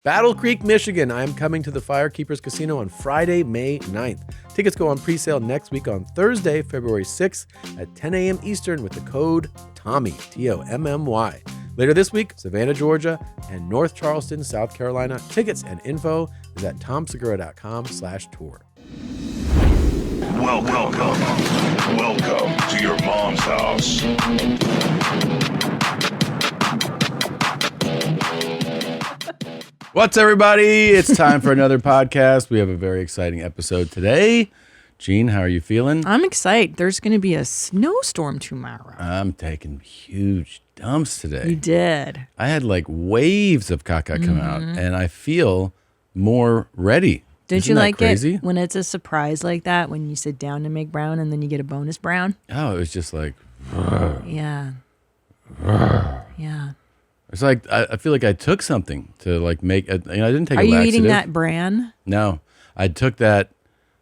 Battle Creek, Michigan. I am coming to the Firekeepers Casino on Friday, May 9th. Tickets go on pre-sale next week on Thursday, February 6th at 10 a.m. Eastern with the code TOMMY, T-O-M-M-Y. Later this week, Savannah, Georgia, and North Charleston, South Carolina. Tickets and info is at tomsegura.com/tour. Welcome to your mom's house. What's everybody? It's time for another podcast. We have a very exciting episode today. Gene, how are you feeling? I'm excited. There's going to be a snowstorm tomorrow. I'm taking huge dumps today. You did. I had like waves of caca come out, and I feel more ready. Don't Isn't you that like crazy? it when it's a surprise like that, when you sit down to make brown and then you get a bonus brown? Oh, it was just like, Yeah. Yeah. it's like I feel like I took something to like make. I didn't take. Are a you laxative. eating that bran? No, I took that.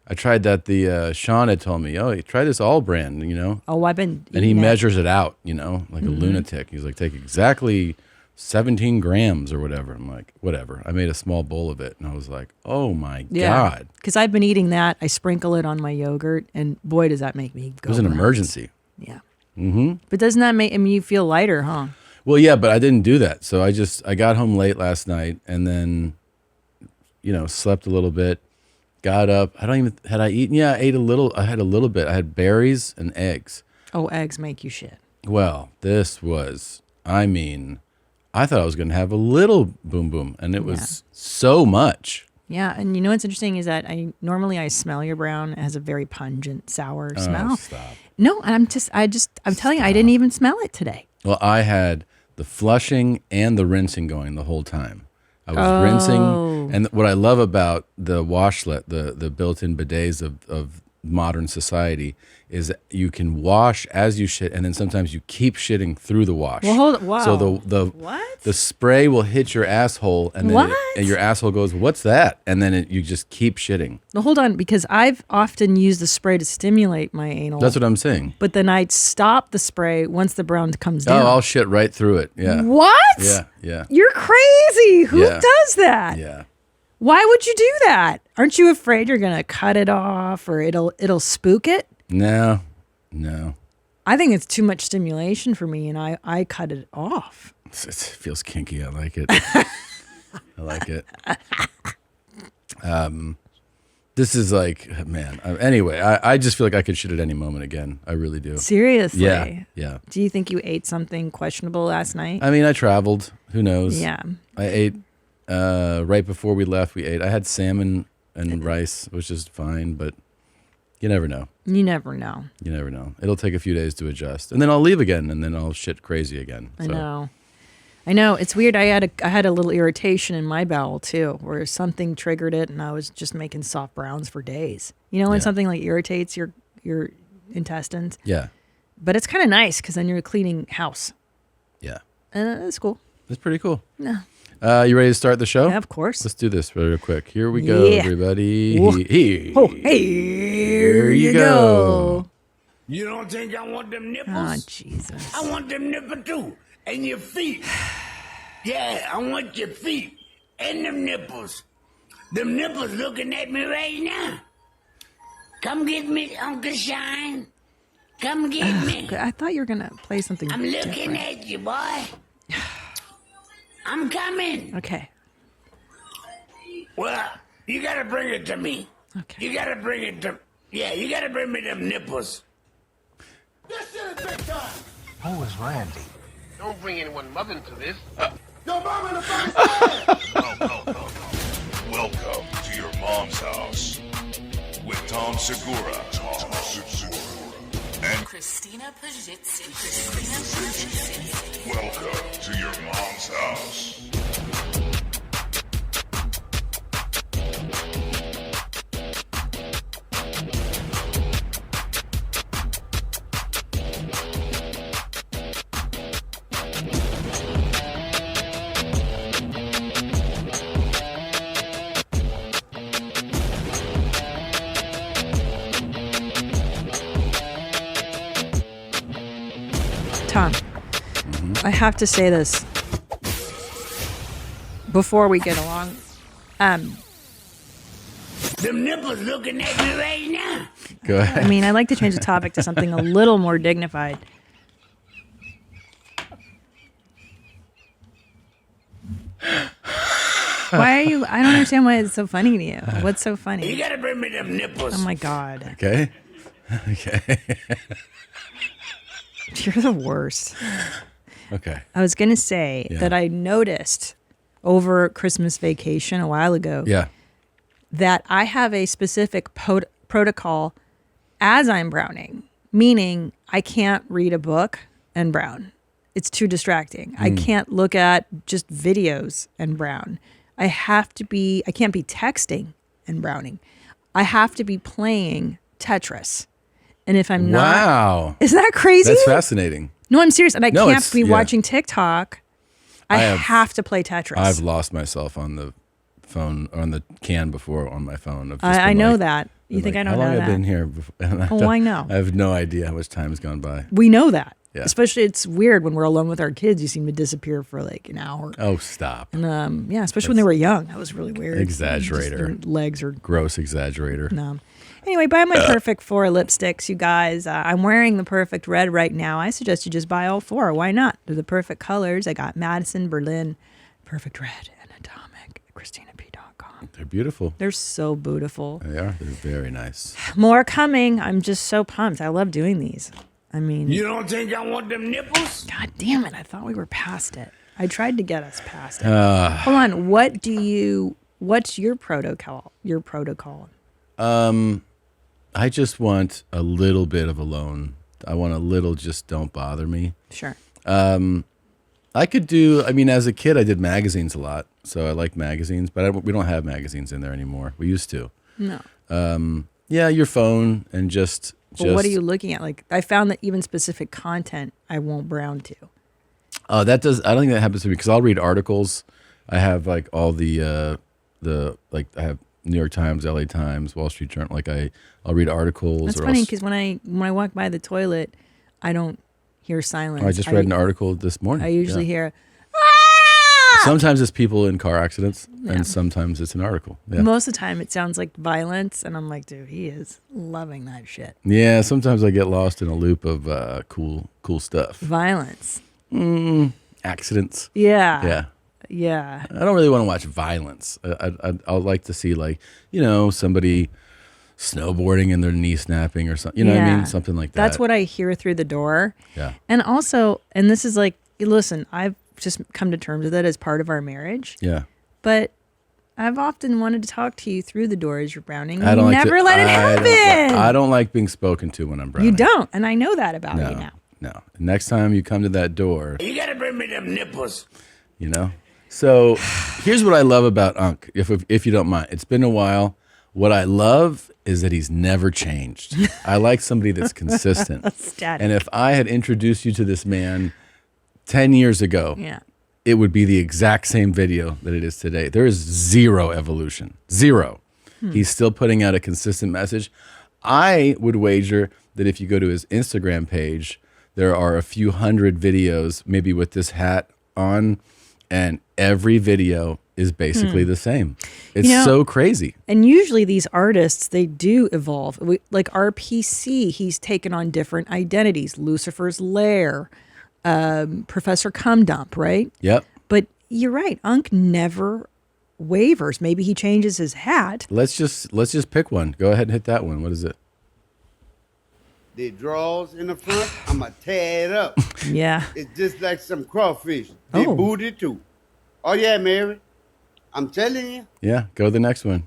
I tried that. The Sean had told me, "Oh, you try this all brand," Oh, I've been. and he eating that. measures it out, like a lunatic. He's like, take exactly 17 grams or whatever. I'm like, whatever. I made a small bowl of it, and I was like, oh my God. Because I've been eating that. I sprinkle it on my yogurt, and boy, does that make me go. It was an nuts. emergency. Yeah. Mm-hmm. But doesn't that make you feel lighter, huh? Well, yeah, but I didn't do that. So I got home late last night, and then, slept a little bit, got up. Had I eaten? Yeah, I ate a little. I had a little bit. I had berries and eggs. Oh, eggs make you shit. Well, this was, I thought I was going to have a little boom boom, and it was so much. Yeah, and you know what's interesting is that I smell your brown. It has a very pungent, sour smell. Stop. No, I'm telling you, I didn't even smell it today. Well, I had the flushing and the rinsing going the whole time. I was rinsing, and what I love about the washlet, the built-in bidets of modern society, is that you can wash as you shit, and then sometimes you keep shitting through the wash. Well, wow. So the spray will hit your asshole, and then and your asshole goes, "What's that?" And then you just keep shitting. No, hold on, because I've often used the spray to stimulate my anal. That's what I'm saying. But then I'd stop the spray once the brown comes down. Oh, I'll shit right through it. Yeah. What? Yeah. You're crazy. Who Yeah. does that? Yeah. Why would you do that? Aren't you afraid you're gonna cut it off or it'll spook it? No. I think it's too much stimulation for me, and I cut it off. It feels kinky. I like it. I like it. This is like, man. Anyway, I just feel like I could shit at any moment again. I really do. Seriously? Yeah. Do you think you ate something questionable last night? I mean, I traveled. Who knows? Yeah. I ate right before we left. I had salmon and rice, which is fine, but you never know. You never know. You never know. It'll take a few days to adjust, and then I'll leave again, and then I'll shit crazy again. So. I know. It's weird. I had a little irritation in my bowel too, where something triggered it, and I was just making soft browns for days. You know, when something like irritates your intestines. Yeah. But it's kind of nice because then you're cleaning house. Yeah. And it's cool. It's pretty cool. Yeah. You ready to start the show? Yeah, of course. Let's do this real quick. Here we go, everybody. Here you go. You don't think I want them nipples? Oh, Jesus. I want them nipples too. And your feet. Yeah, I want your feet. And them nipples. Them nipples looking at me right now. Come get me, Unc Shine. Come get me. I thought you were going to play something I'm looking different. at you, boy. I'm coming. Okay. Well, you gotta bring it to me. Okay. You gotta bring it to... Yeah, you gotta bring me them nipples. This shit is big time. Who is Randy? Don't bring anyone mother into this. Your mom in the fucking Welcome to your mom's house with Tom Segura. And Christina Pajitsi. welcome to your mom's house. Tom, I have to say this. before we get along. Them nipples looking at me right now. Go ahead. I mean, I'd like to change the topic to something a little more dignified. Why are you? I don't understand why it's so funny to you. What's so You funny? gotta bring me them nipples. Oh my God. Okay. Okay. You're the worst. Okay. I was going to say Yeah. that I noticed over Christmas vacation a while ago Yeah. that I have a specific protocol as I'm browning, meaning I can't read a book and brown. It's too distracting. I can't look at just videos and brown. I can't be texting and browning. I have to be playing Tetris. And if I'm not, Wow. isn't that crazy? That's fascinating. No, I'm serious. And I No, can't it's- be yeah. watching TikTok. I have to play Tetris. I've lost myself on the phone, on the can before on my phone. I've just I been know like- that. You been think like, I don't know How long that? I've been here? Before, and Oh, I know. I have no idea how much time has gone by. We know that. Yeah. Especially it's weird when we're alone with our kids. You seem to disappear for like an hour. Oh, stop. And yeah, especially when they were young. That was really weird. Exaggerator. Just their legs are Gross exaggerator. numb. Anyway, buy my perfect 4 lipsticks, you guys. I'm wearing the perfect red right now. I suggest you just buy all 4. Why not? They're the perfect colors. I got Madison, Berlin, Perfect Red, and Atomic at ChristinaP.com. They're beautiful. They're so beautiful. They are. They're very nice. More coming. I'm just so pumped. I love doing these. I mean, You don't think I want them nipples? God damn it. I thought we were past it. I tried to get us past it. Hold on. What's your protocol? I just want a little bit of alone. I want a little just don't bother me. Sure. I could do, I mean, as a kid, I did magazines a lot. So I like magazines, but we don't have magazines in there anymore. We used to. No. Yeah, your phone and just. But what are you looking at? Like, I found that even specific content I won't brown to. Oh, that does. I don't think that happens to me because I'll read articles. I have like all I have New York Times, LA Times, Wall Street Journal. Like I'll read articles. That's or funny else- because when I walk by the toilet, I don't hear silence. I just read an article this morning. I usually Yeah. hear. Sometimes it's people in car accidents, and sometimes it's an article. Yeah. Most of the time, it sounds like violence, and I'm like, dude, he is loving that shit. Yeah, sometimes I get lost in a loop of cool stuff. Violence. Accidents. Yeah. Yeah. Yeah. I don't really want to watch violence. I'll like to see somebody snowboarding and their knee snapping or something. You know what I mean? Something like that. That's what I hear through the door. Yeah. And also, and this is like, listen, I've just come to terms with it as part of our marriage. Yeah. But I've often wanted to talk to you through the door as you're browning. I don't You like never to, let it happen. I don't like being spoken to when I'm browning. You don't. And I know that about you now. No. Next time you come to that door, You gotta bring me them nipples. you know. So here's what I love about Unc, if you don't mind. It's been a while. What I love is that he's never changed. I like somebody that's consistent. Static. And if I had introduced you to this man 10 years ago, Yeah. it would be the exact same video that it is today. There is zero evolution. Zero. He's still putting out a consistent message. I would wager that if you go to his Instagram page, there are a few hundred videos, maybe with this hat on, and every video is basically the same. It's so crazy. And usually these artists, they do evolve. Like RPC, he's taken on different identities. Lucifer's Lair, Professor Cum Dump, right? Yep. But you're right. Unc never wavers. Maybe he changes his hat. Let's just pick one. Go ahead and hit that one. What is it? The drawers in the front, I'ma tear it up. Yeah. It's just like some crawfish. They Oh. booty too. Oh yeah, Mary. I'm telling you. Yeah, go to the next one.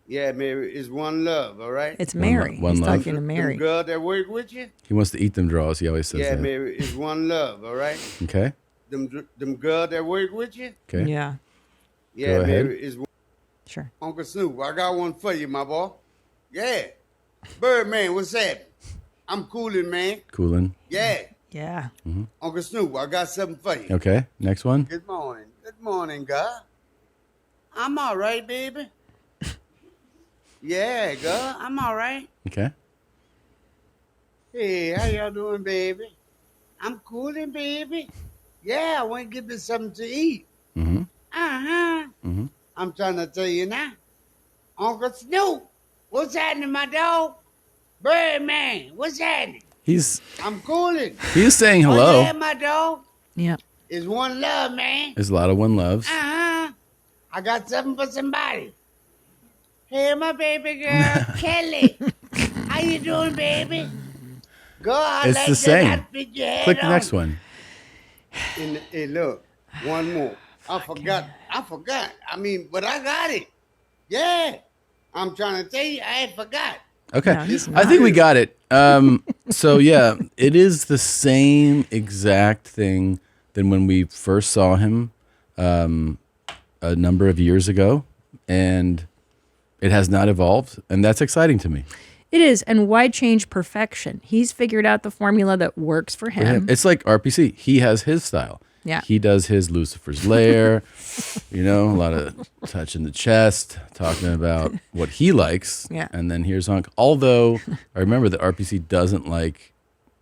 Yeah, Mary, it's one love, all right? It's Mary. one He's love. talking to Mary. Them girl that work with you? He wants to eat them draws. He always says Yeah, that. Mary, it's one love, all right? Okay. Them girl that work with you? Okay. Yeah. Yeah, Go ahead. Mary, it's one. Sure. Uncle Snoop, I got one for you, my boy. Yeah. Birdman, what's that? I'm coolin', man. Coolin'. Yeah. Yeah. Uncle Snoop, I got something for you. Okay. Next one. Good morning. Good morning, God. I'm all right, baby. Yeah, God, I'm all right. Okay. Hey, how y'all doing, baby? I'm coolin', baby. Yeah, I want to get me something to eat. Mm-hmm. I'm trying to tell you now. Uncle Snoop, what's happening, my dog? Birdman, what's happening? I'm cooling. He's saying hello. Oh, yeah, my dog. Yeah. It's one love, man. There's a lot of one loves. I got something for somebody. Hey, my baby girl, Kelly. How you doing, baby? God, It's like the same. outfit you had Click the on. next one. Hey, look, one more. I forgot. I mean, but I got it. Yeah. I'm trying to tell you, I had forgot. Okay. No, he's I think we got it. So yeah, it is the same exact thing than when we first saw him a number of years ago, and it has not evolved, and that's exciting to me. It is. And why change perfection? He's figured out the formula that works for him. It's like RPC. He has his style. Yeah. He does his Lucifer's Lair, a lot of touch in the chest, talking about what he likes. Yeah. And then here's Unc. Although I remember that RPC doesn't like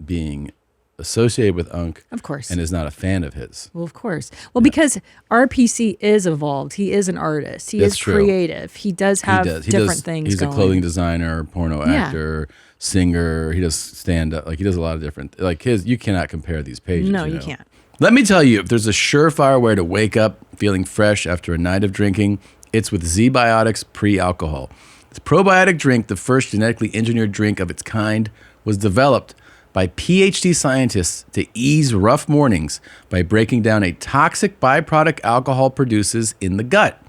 being associated with Unc. Of course. And is not a fan of his. Well, of course. Well, because RPC is evolved. He is an artist. He That's is true. creative. He does have different things He's going. a clothing designer, porno actor, singer. He does stand up. Like he does a lot of different, like his, you cannot compare these pages. No, you can't. Let me tell you, if there's a surefire way to wake up feeling fresh after a night of drinking, it's with Z-Biotics Pre-Alcohol. This probiotic drink, the first genetically engineered drink of its kind, was developed by PhD scientists to ease rough mornings by breaking down a toxic byproduct alcohol produces in the gut.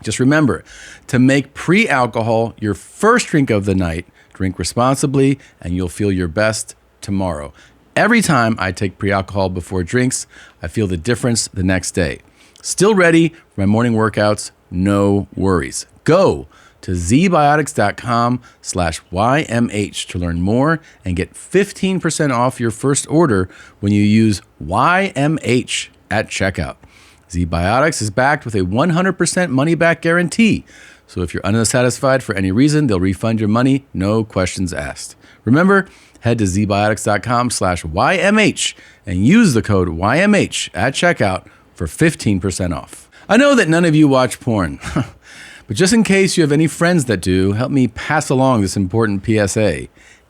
Just remember, to make pre-alcohol your first drink of the night, drink responsibly and you'll feel your best tomorrow. Every time I take pre-alcohol before drinks, I feel the difference the next day. Still ready for my morning workouts? No worries. Go to zbiotics.com/YMH to learn more and get 15% off your first order when you use YMH at checkout. Z-Biotics is backed with a 100% money-back guarantee. So if you're unsatisfied for any reason, they'll refund your money, no questions asked. Remember, head to zbiotics.com/YMH and use the code YMH at checkout for 15% off. I know that none of you watch porn, but just in case you have any friends that do, help me pass along this important PSA.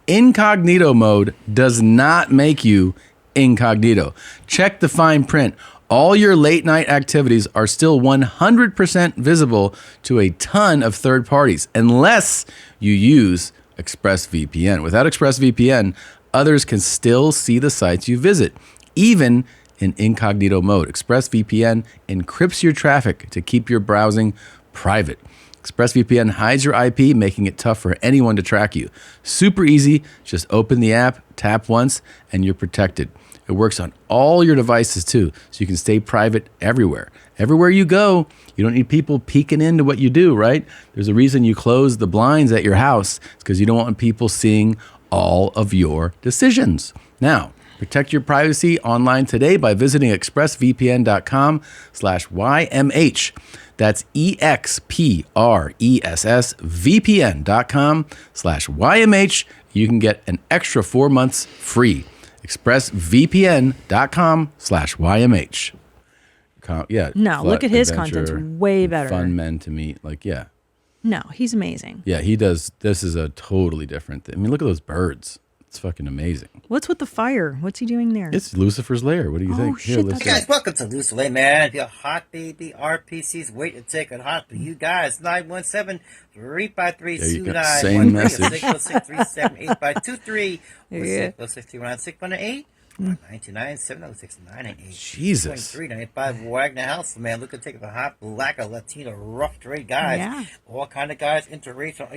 Incognito mode does not make you incognito. Check the fine print. All your late night activities are still 100% visible to a ton of third parties, unless you use ExpressVPN. Without ExpressVPN, others can still see the sites you visit, even in incognito mode. ExpressVPN encrypts your traffic to keep your browsing private. ExpressVPN hides your IP, making it tough for anyone to track you. Super easy. Just open the app, tap once, and you're protected. It works on all your devices too, so you can stay private everywhere. Everywhere you go, you don't need people peeking into what you do, right? There's a reason you close the blinds at your house. It's because you don't want people seeing all of your decisions. Now, protect your privacy online today by visiting expressvpn.com/YMH. That's expressvpn.com/YMH. You can get an extra 4 months free. expressvpn.com/YMH. Yeah. No, look at his content's adventure, way better. Fun men to meet. Yeah. No, he's amazing. Yeah, he does. This is a totally different thing. I mean, look at those birds. It's fucking amazing. What's with the fire? What's he doing there? It's Lucifer's Lair. What do you think? Shit, listen. Hey guys, welcome to Lucifer's Lair, man. Your hot baby RPC's wait to take it hot for you guys. 917-353-2913. Same message. 606-378-23. Yeah. 606-316-608. 929-706-988. Jesus. 395 Wagner House, man. Look at take the hot black or Latino rough trade guys. Yeah. All kind of guys, interracial,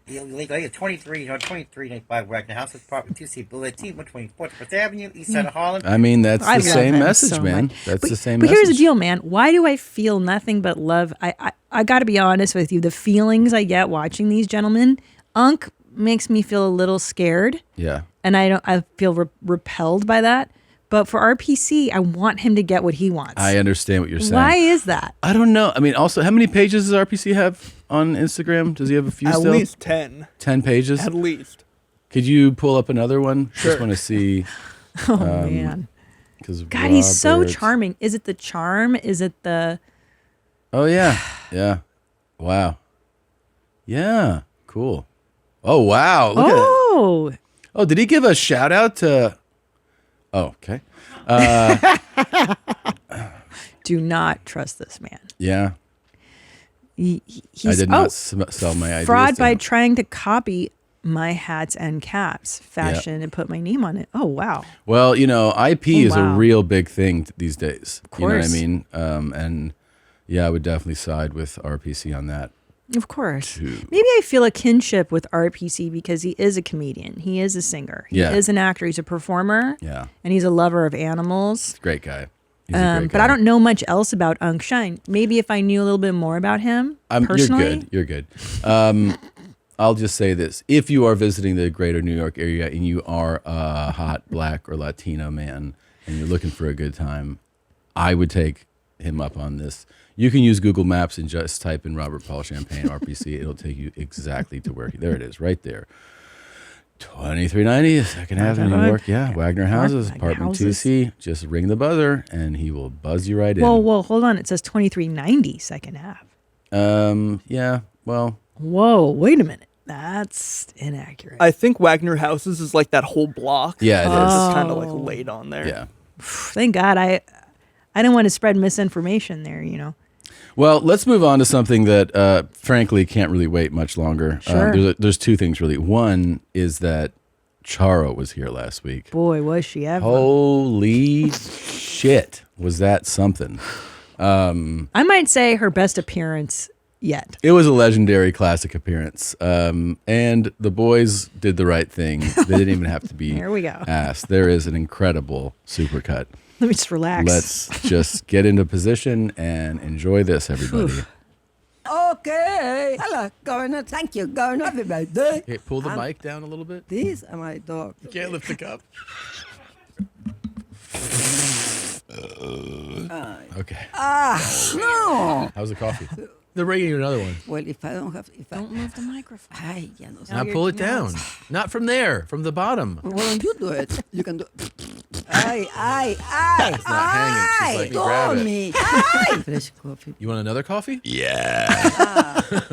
illegal, 2395 Wagner House, Apartment 2C, Boulevard T, 124th First Avenue, East Side of Harlem. I mean, that's I the love same him message, so man. much. That's the same But message. here's the deal, man. Why do I feel nothing but love? I got to be honest with you. The feelings I get watching these gentlemen, Unc makes me feel a little scared. Yeah. And I feel repelled by that. But for RPC, I want him to get what he wants. I understand what you're saying. Why is that? I don't know. I mean, also, how many pages does RPC have on Instagram? Does he have a few At still? least 10. 10 pages? At least. Could you pull up another one? Sure. Just want to see. Oh, man. God, he's so charming. Is it the charm? Is it the... Oh, yeah. Yeah. Wow. Yeah. Cool. Oh, wow. Look at it. Oh, did he give a shout out to... Oh, okay. Do not trust this man. Yeah. He's, I did not sell my ideas. Fraud by trying to copy my hats and caps, fashion, and put my name on it. Oh, wow. Well, you know, IP is a real big thing these days. Of course. You know what I mean? And yeah, I would definitely side with RPC on that. Of course. Maybe I feel a kinship with RPC because he is a comedian. He is a singer. He is an actor. He's a performer. Yeah. And he's a lover of animals. Great guy. He's a great guy. But I don't know much else about Unc Shine. Maybe if I knew a little bit more about him personally. You're good. I'll just say this. If you are visiting the greater New York area and you are a hot black or Latino man and you're looking for a good time, I would take him up on this. You can use Google Maps and just type in Robert Paul Champagne RPC. It'll take you exactly to where there it is, right there. 2390 Second Avenue, New York. Yeah, Wagner Houses, apartment 2C. Just ring the buzzer and he will buzz you right in. Whoa, hold on. It says 2390 Second Ave. Yeah, well. Whoa, wait a minute. That's inaccurate. I think Wagner Houses is like that whole block. Yeah, it is. Just kind of like laid on there. Yeah. Thank God. I didn't want to spread misinformation there, you know. Well, let's move on to something that, frankly, can't really wait much longer. Sure. There's two things, really. One is that Charo was here last week. Boy, was she ever. Holy shit. Was that something? I might say her best appearance yet. It was a legendary classic appearance. And the boys did the right thing. They didn't even have to be Here we go. asked. There is an incredible supercut. Let me just relax. Let's just get into position and enjoy this, everybody. Okay. Hello, Governor. Thank you, Governor. Happy birthday. Okay, pull the mic down a little bit. These are my dogs. You can't lift the cup. Okay. No. How's the coffee? They're bringing you another one. Well, if I don't have... Don't move the microphone. Ay, ya no sé. Now pull it down. Not from there, from the bottom. Why don't you do it? You can do... Ay, ay, ay. It's not hanging. She's like, grab it. Tommy. Ay. Fresh coffee. You want another coffee?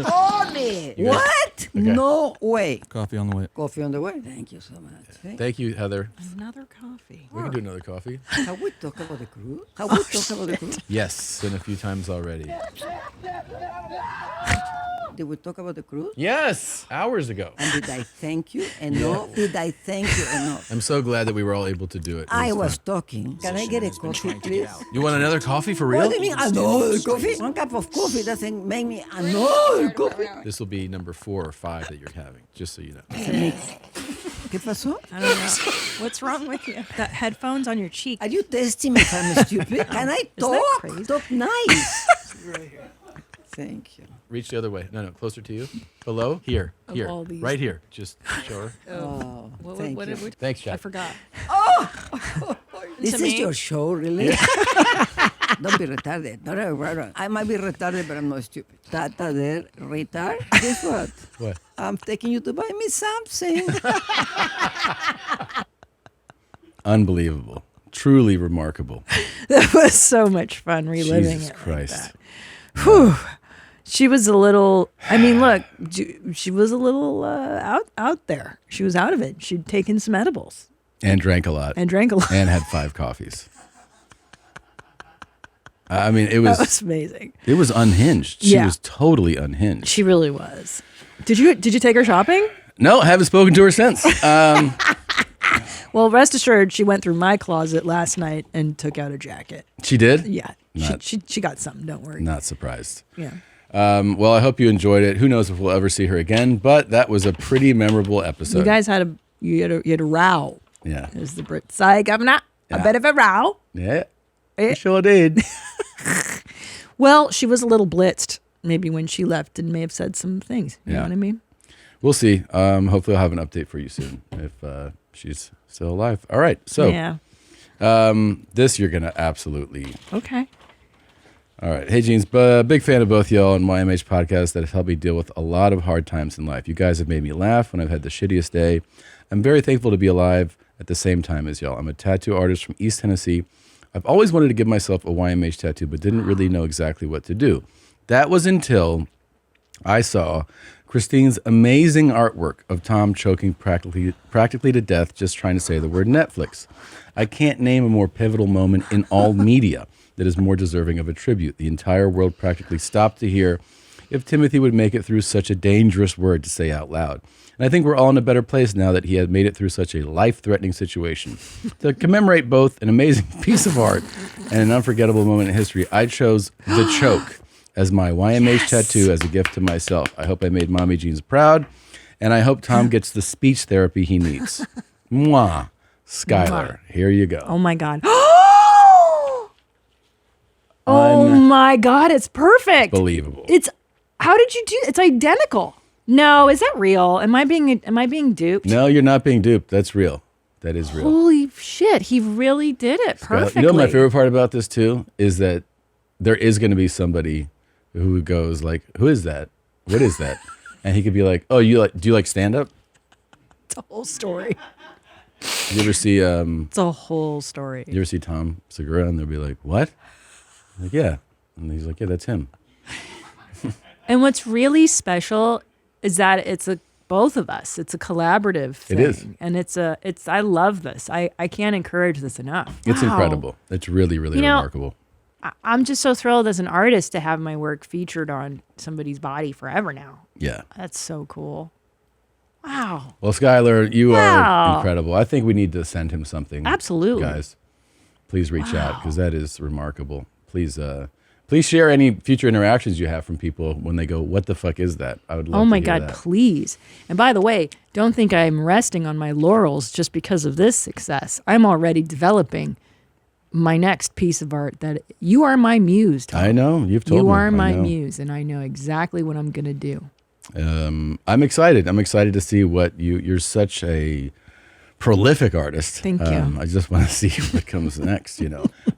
Tommy. What? No way. Coffee on the way. Coffee on the way. Thank you so much. Thank you, Heather. Another coffee. We can do another coffee. Have we talked about the cruise? Have we talked about the cruise? Yes, been a few times already. Did we talk about the cruise? Yes, hours ago. And did I thank you enough? Did I thank you enough? I'm so glad that we were all able to do it. I was talking. Can I get a coffee, please? You want another coffee for real? What do you mean another coffee? One cup of coffee doesn't make me another coffee. This will be number 4 or 5 that you're having, just so you know. ¿Qué pasó? I don't know. What's wrong with you? Got headphones on your cheek. Are you testing me if I'm stupid? Can I talk? crazy? Talk nice. Right here. Thank you. Reach the other way. No, closer to you. Below? Here. Here. all these. Right here. Just show her. Oh, What thank you. Thanks, Jack. I forgot. This To is me? your show, really? Don't be retarded. No, I might be retarded, but I'm not stupid. Tata there, retard. Guess what? What? I'm taking you to buy me something. Unbelievable. Truly remarkable. That was so much fun reliving Jesus it. Christ. Like that. Whew. She was a little, I mean, look, she was a little out there. She was out of it. She'd taken some edibles. And drank a lot. And had 5 coffees. I mean, it was... That was amazing. It was unhinged. She was totally unhinged. She really was. Did you take her shopping? No, haven't spoken to her since. Well, rest assured, she went through my closet last night and took out a jacket. She did? Yeah. She got something. Don't worry. Not surprised. Yeah. Well, I hope you enjoyed it. Who knows if we'll ever see her again, but that was a pretty memorable episode. You guys had a row. Yeah. As the Brits say, Governor, a bit of a row. Yeah. I sure did. Well, she was a little blitzed maybe when she left and may have said some things. You know what I mean? We'll see. Hopefully I'll have an update for you soon if she's still alive. All right. So this you're going to absolutely. Okay. All right. Hey, Jeans, big fan of both y'all and YMH podcast that have helped me deal with a lot of hard times in life. You guys have made me laugh when I've had the shittiest day. I'm very thankful to be alive at the same time as y'all. I'm a tattoo artist from East Tennessee. I've always wanted to give myself a YMH tattoo, but didn't really know exactly what to do. That was until I saw Christine's amazing artwork of Tom choking practically to death just trying to say the word Netflix. I can't name a more pivotal moment in all media that is more deserving of a tribute. The entire world practically stopped to hear if Timothy would make it through such a dangerous word to say out loud. And I think we're all in a better place now that he had made it through such a life-threatening situation. To commemorate both an amazing piece of art and an unforgettable moment in history, I chose The Choke as my YMH tattoo as a gift to myself. I hope I made Mommy Jeans proud, and I hope Tom gets the speech therapy he needs. Mwah. Skylar, here you go. Oh my God. Oh my God, it's perfect. Believable. How did you do? It's identical. No, is that real? Am I being duped? No, you're not being duped. That's real. That is real. Holy shit, he really did it perfectly. You know what my favorite part about this too is that there is going to be somebody who goes like, "Who is that? What is that?" And he could be like, "Oh, do you like stand up?" It's a whole story. You ever see It's a whole story. You ever see Tom Segura and they'll be like, "What?" I'm like, "Yeah." And he's like, "Yeah, that's him." And what's really special is that it's both of us. It's a collaborative thing. It is. And I love this. I can't encourage this enough. It's Wow. incredible. It's really, really remarkable. I'm just so thrilled as an artist to have my work featured on somebody's body forever now. Yeah. That's so cool. Wow. Well, Skylar, you Wow. are incredible. I think we need to send him something. Absolutely. Guys, please reach out because that is remarkable. Please share any future interactions you have from people when they go, "What the fuck is that?" I would love Oh to my hear God, that. please. And by the way, don't think I'm resting on my laurels just because of this success. I'm already developing my next piece of art that you are my muse, Tom. I know. You've told me. You are I my know. muse, and I know exactly what I'm going to do. I'm excited. I'm excited to see what you're such a prolific artist. Thank you. I just want to see what comes next,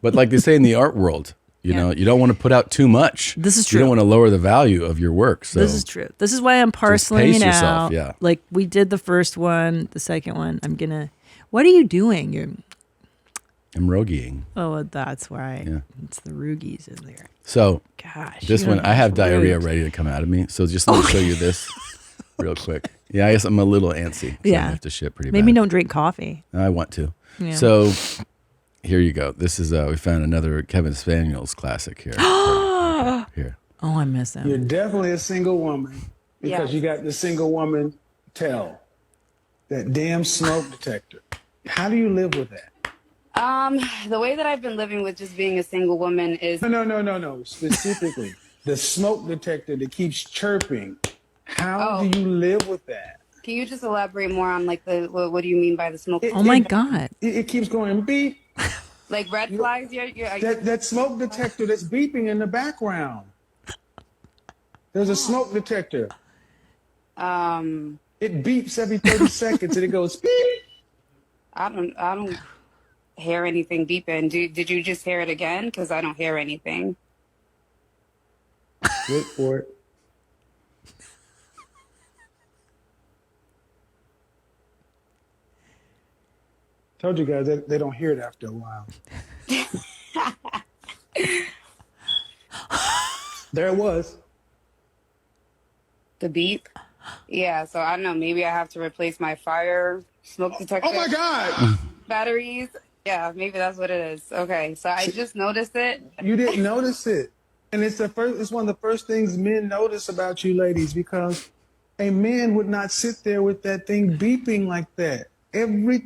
But like they say in the art world, you know, you don't want to put out too much. This is true. You don't want to lower the value of your work. So This is true. This is why I'm parceling pace it yourself, out. yeah. Like we did the first one, the second one. What are you doing? I'm rogueing. Oh, that's why. Yeah. It's the roogies in there. So Gosh. this you one, know, I have it's diarrhea rude. ready to come out of me. So just let me show you this real quick. Yeah, I guess I'm a little antsy. 'Cause Yeah. I have to shit pretty Maybe bad. don't drink coffee. I want to. Yeah. So here you go. This is we found another Kevin Spaniels classic here. Here. Oh, I miss him. You're definitely a single woman because you got the single woman tell. That damn smoke detector. How do you live with that? The way that I've been living with just being a single woman is No. Specifically, the smoke detector that keeps chirping. How do you live with that? Can you just elaborate more on like what do you mean by the smoke? Oh my God. It keeps going beep. Like red flags? That smoke detector that's beeping in the background. There's a smoke detector. It beeps every 30 seconds and it goes beep. I don't hear anything beeping. Did you just hear it again? Because I don't hear anything. Wait for it. Told you guys they don't hear it after a while. There it was. The beep? Yeah, so I don't know. Maybe I have to replace my fire smoke detector. Oh my God! Batteries? Yeah, maybe that's what it is. Okay, so I just noticed it. You didn't notice it. And it's one of the first things men notice about you ladies because a man would not sit there with that thing beeping like that. Every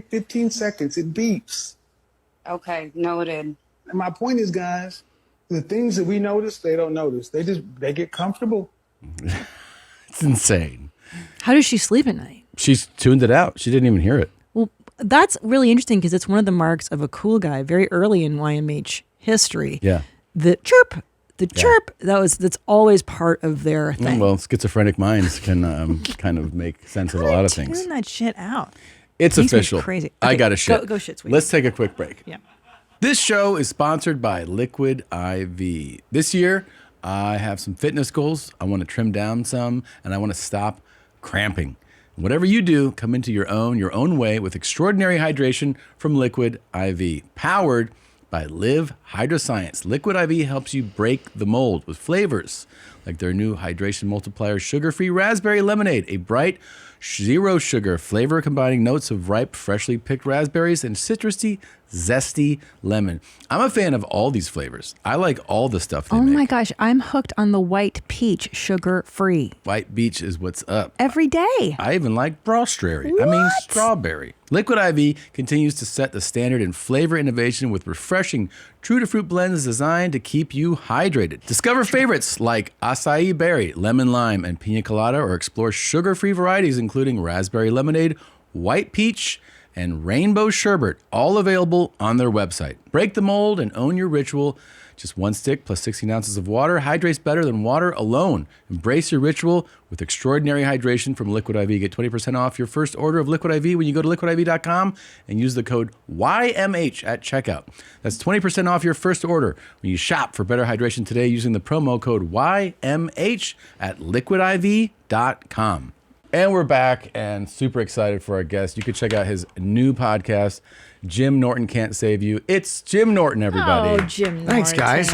15 seconds it beeps. Okay, noted. And my point is, guys, the things that we notice, they don't notice. They get comfortable. It's insane. How does she sleep at night? She's tuned it out. She didn't even hear it. Well, that's really interesting because it's one of the marks of a cool guy very early in YMH history. Yeah. The chirp, that's always part of their thing. Well, schizophrenic minds can kind of make sense of a lot of things. Tune that shit out. It's Makes me official. crazy. I Okay, got to shit. Go shit, sweetie. Let's take a quick break. Yeah. This show is sponsored by Liquid IV. This year, I have some fitness goals. I want to trim down some, and I want to stop cramping. Whatever you do, come into your own way with extraordinary hydration from Liquid IV. Powered by Live Hydroscience. Liquid IV helps you break the mold with flavors like their new hydration multiplier sugar-free raspberry lemonade, a bright zero sugar flavor combining notes of ripe, freshly picked raspberries and citrusy, zesty lemon. I'm a fan of all these flavors. I like all the stuff they make. Oh my gosh, I'm hooked on the white peach, sugar-free. White peach is what's up. Every day. I even like strawberry. Liquid IV continues to set the standard in flavor innovation with refreshing, true-to-fruit blends designed to keep you hydrated. Discover favorites like acai berry, lemon lime, and pina colada, or explore sugar-free varieties including raspberry lemonade, white peach, and rainbow sherbet, all available on their website. Break the mold and own your ritual. Just one stick plus 16 ounces of water hydrates better than water alone. Embrace your ritual with extraordinary hydration from Liquid IV. Get 20% off your first order of Liquid IV when you go to liquidiv.com and use the code YMH at checkout. That's 20% off your first order when you shop for better hydration today using the promo code YMH at liquidiv.com. And we're back and super excited for our guest. You can check out his new podcast, Jim Norton Can't Save You. It's Jim Norton, everybody. Oh, Jim Norton. Thanks, guys.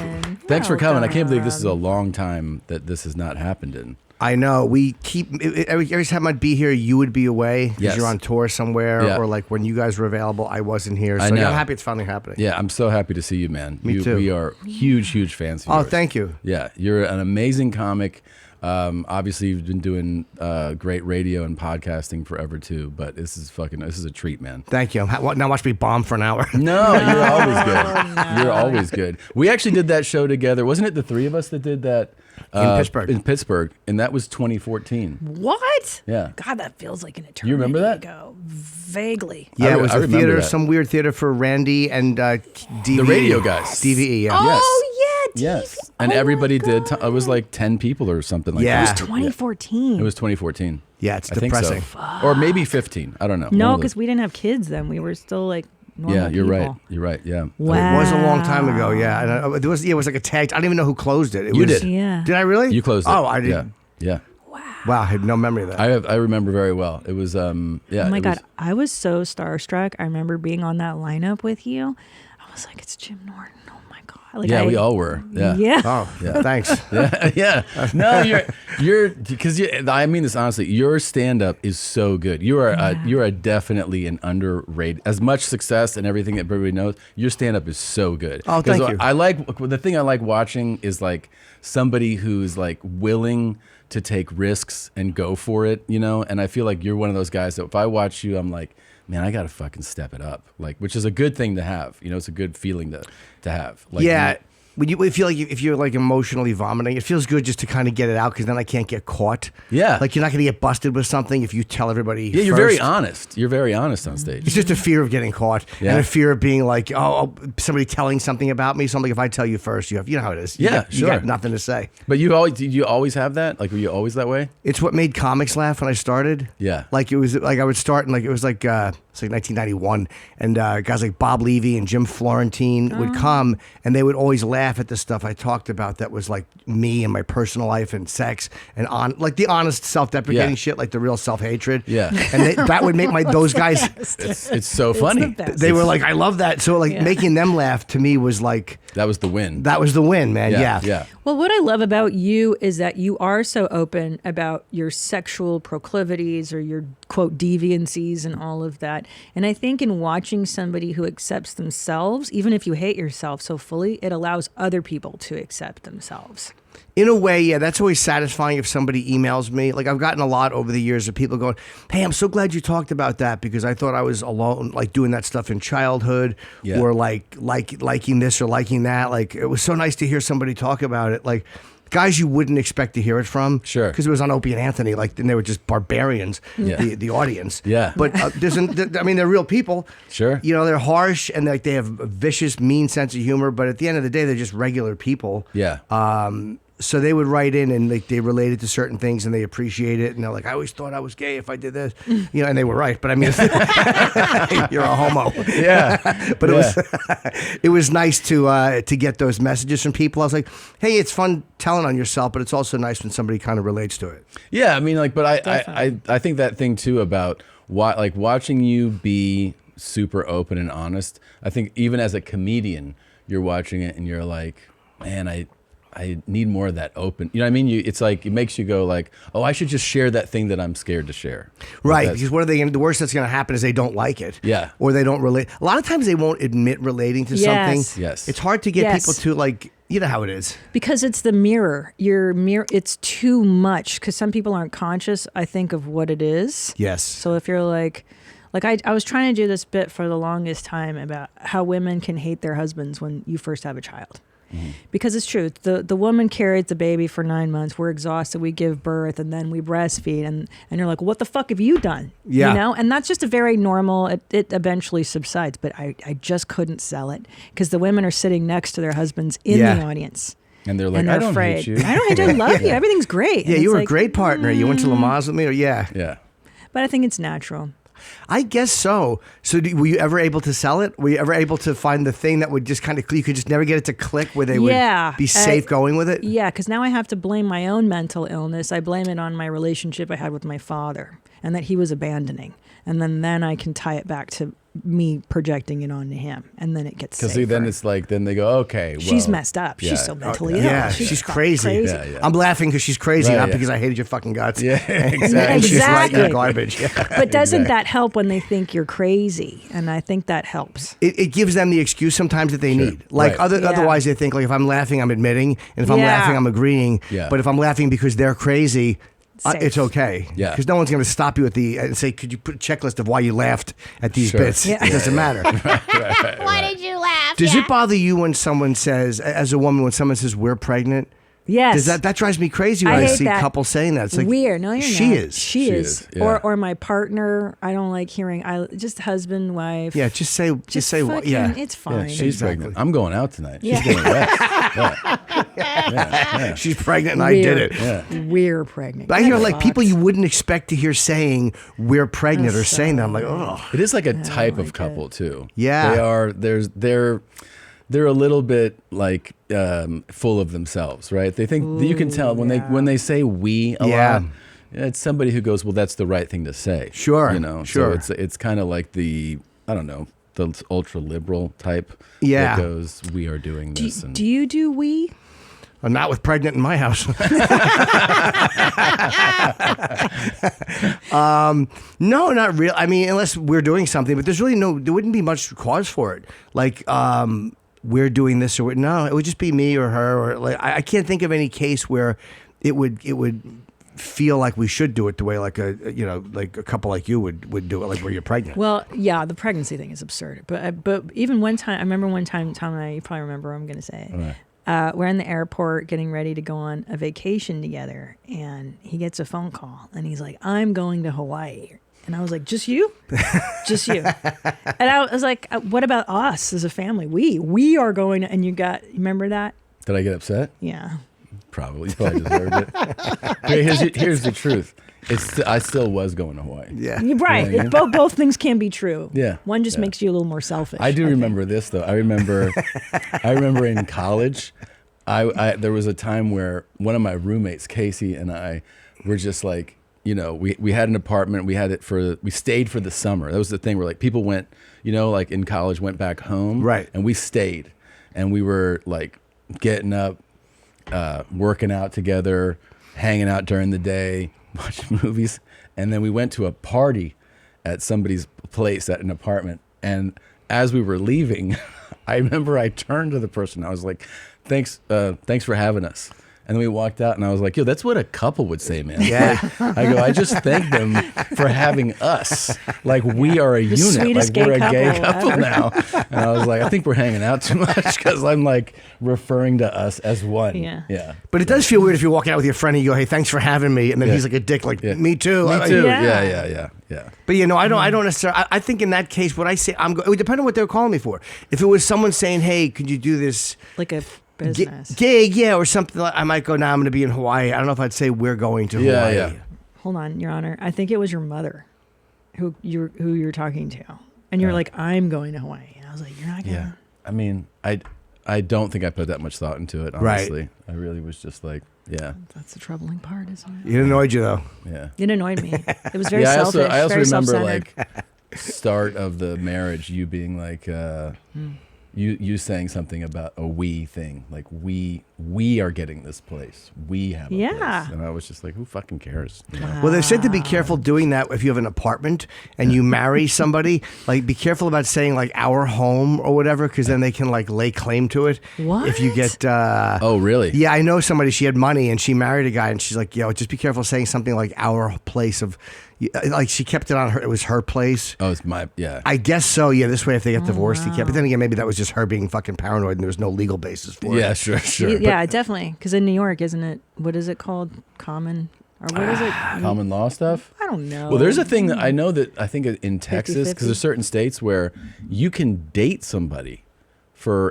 Thanks for coming. I can't believe this is a long time that this has not happened in. I know. We keep every time I'd be here, you would be away because Yes. you're on tour somewhere, Yeah. or like when you guys were available, I wasn't here. I So know. I'm happy it's finally happening. Yeah, I'm so happy to see you, man. Me too. We are huge fans of Oh, yours. thank you. Yeah, you're an amazing comic. Obviously, you've been doing great radio and podcasting forever too. But this is a treat, man. Thank you. Now watch me bomb for an hour. No, you're always good. You're always good. We actually did that show together. Wasn't it the three of us that did that? In Pittsburgh. In Pittsburgh, and that was 2014. What? Yeah. God, that feels like an eternity You remember that? ago. Vaguely. Yeah, it was I a remember theater, that. some weird theater for Randy and DVE. The radio guys. DVE, yeah. Oh, yeah. Yes. And everybody did. It was like 10 people or something like Yeah. that. It was 2014. It was 2014. Yeah, it's I think so. depressing. Or maybe 15. I don't know. No, One of because those. we didn't have kids then. We were still like normal Yeah, you're people. right. You're right. Yeah. Wow. It was a long time ago, yeah. And it was like a tag. I don't even know who closed it. You was, did. Yeah. Did I really? You closed it. Oh, I did. Yeah. Wow, I had no memory of that. I remember very well. It was yeah. Oh my it God. was- I was so starstruck. I remember being on that lineup with you. I was like, it's Jim Norton. Oh my God. Like, yeah, we all were. Yeah. Yeah. Oh, Yeah. thanks. Yeah. No, you're because I mean this honestly. Your stand up is so good. You are definitely an underrated. As much success and everything that everybody knows, your stand up is so good. Oh, 'Cause thank you. I like the thing I like watching is like somebody who's like willing to take risks and go for it, you know? And I feel like you're one of those guys that if I watch you, I'm like, man, I got to fucking step it up. Like, which is a good thing to have. You know, it's a good feeling to have. Like, yeah. When you feel like if you're like emotionally vomiting, it feels good just to kind of get it out because then I can't get caught. Yeah. Like you're not going to get busted with something if you tell everybody. Yeah, you're first. very honest. You're very honest on stage. It's just a fear of getting caught Yeah. and a fear of being like, oh, somebody telling something about me. So I'm like, if I tell you first, you know how it is. You Yeah, you got sure. nothing to say. But did you always have that? Like, were you always that way? It's what made comics laugh when I started. Yeah. Like it was like I would start and like it was like 1991, and guys like Bob Levy and Jim Florentine would come, and they would always laugh at the stuff I talked about that was like me and my personal life and sex and like the honest self-deprecating Yeah. shit, like the real self-hatred. Yeah. And that would make those guys. It's so funny. They were like, I love that. So like making them laugh to me was like That was the win. that was the win, man. Yeah. Yeah. Well, what I love about you is that you are so open about your sexual proclivities or your quote deviancies and all of that. And I think in watching somebody who accepts themselves, even if you hate yourself so fully, it allows other people to accept themselves. In a way, yeah, that's always satisfying if somebody emails me. Like I've gotten a lot over the years of people going, "Hey, I'm so glad you talked about that because I thought I was alone, like doing that stuff in childhood, Yeah. or like liking this or liking that. Like it was so nice to hear somebody talk about it. Like guys you wouldn't expect to hear it from, Sure, because it was on Opie and Anthony. Like, and they were just barbarians. Yeah. The audience. Yeah. But I mean, they're real people. Sure. You know, they're harsh and like they have a vicious, mean sense of humor. But at the end of the day, they're just regular people. Yeah. So they would write in and like they related to certain things and they appreciate it and they're like, I always thought I was gay if I did this, and they were right. But I mean, you're a homo. Yeah. But it was nice to get those messages from people. I was like, hey, it's fun telling on yourself, but it's also nice when somebody kind of relates to it. Yeah, I mean, like, but I think that thing too about watching you be super open and honest. I think even as a comedian, you're watching it and you're like, man, I need more of that open. You know what I mean? It's like, it makes you go like, oh, I should just share that thing that I'm scared to share. Right, because what are they? The worst that's going to happen is they don't like it. Yeah. Or they don't relate. A lot of times they won't admit relating to something. Yes. It's hard to get people to like, you know how it is. Because it's the mirror. It's too much because some people aren't conscious, I think, of what it is. Yes. So if you're like I was trying to do this bit for the longest time about how women can hate their husbands when you first have a child. Mm-hmm. Because it's true. The woman carries the baby for 9 months. We're exhausted. We give birth and then we breastfeed. And you're like, what the fuck have you done? Yeah. You know? And that's just a very normal, it eventually subsides. But I just couldn't sell it because the women are sitting next to their husbands in the audience. And they're like, I don't hate you. I don't hate you. I love you. Everything's great. Yeah, and you were a great partner. You went to Lamaze with me? Or Yeah. But I think it's natural. I guess so. So were you ever able to sell it? Were you ever able to find the thing that would just kind of, you could just never get it to click where they would be safe going with it? Yeah, because now I have to blame my own mental illness. I blame it on my relationship I had with my father and that he was abandoning. And then I can tie it back to me projecting it onto him. And then it gets safer. Because then it's like, then they go, okay, well. She's messed up. She's so mentally ill. Yeah, she's crazy. Yeah. I'm laughing because she's crazy, Right, not because I hated your fucking guts. Yeah, exactly. And she's right, you're garbage. But doesn't that help when they think you're crazy? And I think that helps. It gives them the excuse sometimes that they need. Like otherwise they think like if I'm laughing, I'm admitting. And if I'm laughing, I'm agreeing. Yeah. But if I'm laughing because they're crazy, Safe. it's okay. Yeah. Because no one's going to stop you at and say, could you put a checklist of why you laughed at these bits? Yeah. It doesn't matter. Why did you laugh? Does it bother you when someone says, as a woman, when someone says we're pregnant? Yes. Does that drives me crazy when I see couples saying that. It's like, weird. No, you're she not. is. She is. Yeah. Or my partner. I don't like hearing. Just husband, wife. Yeah, just say fucking, yeah. It's fine. Yeah, she's pregnant. I'm going out tonight. Yeah. She's going west. She's pregnant and I did it. Yeah. We're pregnant. But I hear like people you wouldn't expect to hear saying we're pregnant or saying that. I'm like, oh. It is like a type of couple too. Yeah. They are. They're a little bit like full of themselves, right? They think you can tell when they say we a lot. It's somebody who goes, well, that's the right thing to say. Sure, you know. sure. So it's kind of like the ultra liberal type. Yeah. That goes, we are doing this. Do you do we? Not with pregnant in my house. No, not real. I mean, unless we're doing something, but there wouldn't be much cause for it. Like, we're doing this or no, it would just be me or her or like, I can't think of any case where it would feel like we should do it the way like a couple like you would do it, like where you're pregnant. Well, yeah, the pregnancy thing is absurd. But even one time, I remember one time, Tom and I, you probably remember what I'm going to say. Right. We're in the airport getting ready to go on a vacation together, and he gets a phone call, and he's like, I'm going to Hawaii. And I was like, just you? Just you. And I was like, what about us as a family? We are going to, and you remember that? Did I get upset? Yeah. Probably. You probably deserved it. Here's the truth. I still was going to Hawaii. Yeah. Right. You know what I mean? Both things can be true. Yeah. One just makes you a little more selfish. I do remember this though. I remember in college, there was a time where one of my roommates, Casey, and I were just like, we had an apartment. We stayed for the summer. That was the thing where like people went, like in college, went back home. Right. And we stayed, and we were like getting up, working out together, hanging out during the day, watching movies, and then we went to a party at somebody's place at an apartment. And as we were leaving, I remember I turned to the person. I was like, "Thanks for having us." And then we walked out, and I was like, "Yo, that's what a couple would say, man." Yeah. Like, I go, "I just thank them for having us. Like we are a unit. sweetest Like we're a gay gay couple couple now." And I was like, "I think we're hanging out too much because I'm like referring to us as one." Yeah. But it does feel weird if you're walking out with your friend and you go, "Hey, thanks for having me," and then he's like a dick, like me too. Me too. Yeah. Yeah. But I don't necessarily. I think in that case, what I say, it would depend on what they're calling me for. If it was someone saying, "Hey, could you do this?" Like a business. Gig, yeah, or something. I might go, now I'm going to be in Hawaii. I don't know if I'd say we're going to Hawaii. Yeah. Hold on, Your Honor. I think it was your mother who you were talking to. And you were like, I'm going to Hawaii. And I was like, you're not going to. Yeah. I mean, I don't think I put that much thought into it, honestly. Right. I really was just like, yeah. That's the troubling part, isn't it? It annoyed you, though. Yeah. It annoyed me. It was very selfish. I also very remember, like, start of the marriage, you being like, you saying something about a we thing. Like, we are getting this place. We have a place. And I was just like, who fucking cares? You know? Well, they said to be careful doing that if you have an apartment and you marry somebody. Like, be careful about saying, like, our home or whatever, because then they can, like, lay claim to it. What? If you get... oh, really? Yeah, I know somebody, she had money and she married a guy and she's like, yo, just be careful saying something like our place of... Like, she kept it on her. It was her place. Oh, it's my... Yeah. I guess so. Yeah, this way, if they get divorced, he can't. But then again, maybe that was just her being fucking paranoid and there was no legal basis for it. Yeah, sure. Yeah, definitely. Because in New York, isn't it? What is it called? Common? Or what is it? Common law stuff? I don't know. Well, there's a thing that I know that I think in Texas, 50-50? because there's certain states where you can date somebody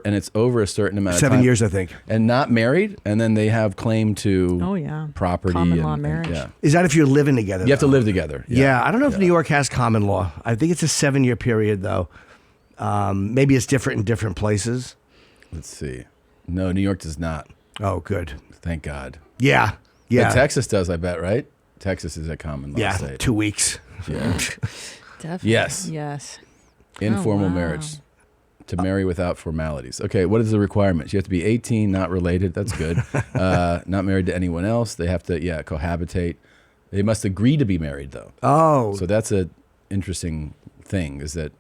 and it's over a certain amount of time. 7 years, I think. And not married, and then they have claim to property. Common law marriage. Yeah. Is that if you're living together? You have to live together. Yeah, I don't know if New York has common law. I think it's a 7-year period, though. Maybe it's different in different places. Let's see. No, New York does not. Oh, good. Thank God. Yeah. But Texas does, I bet, right? Texas is a common law state. 2 weeks. Yeah. Definitely. Yes. Informal marriage. To marry without formalities. Okay, what is the requirement? You have to be 18, not related. That's good. Not married to anyone else. They have to, cohabitate. They must agree to be married, though. Oh. So that's a interesting thing, is that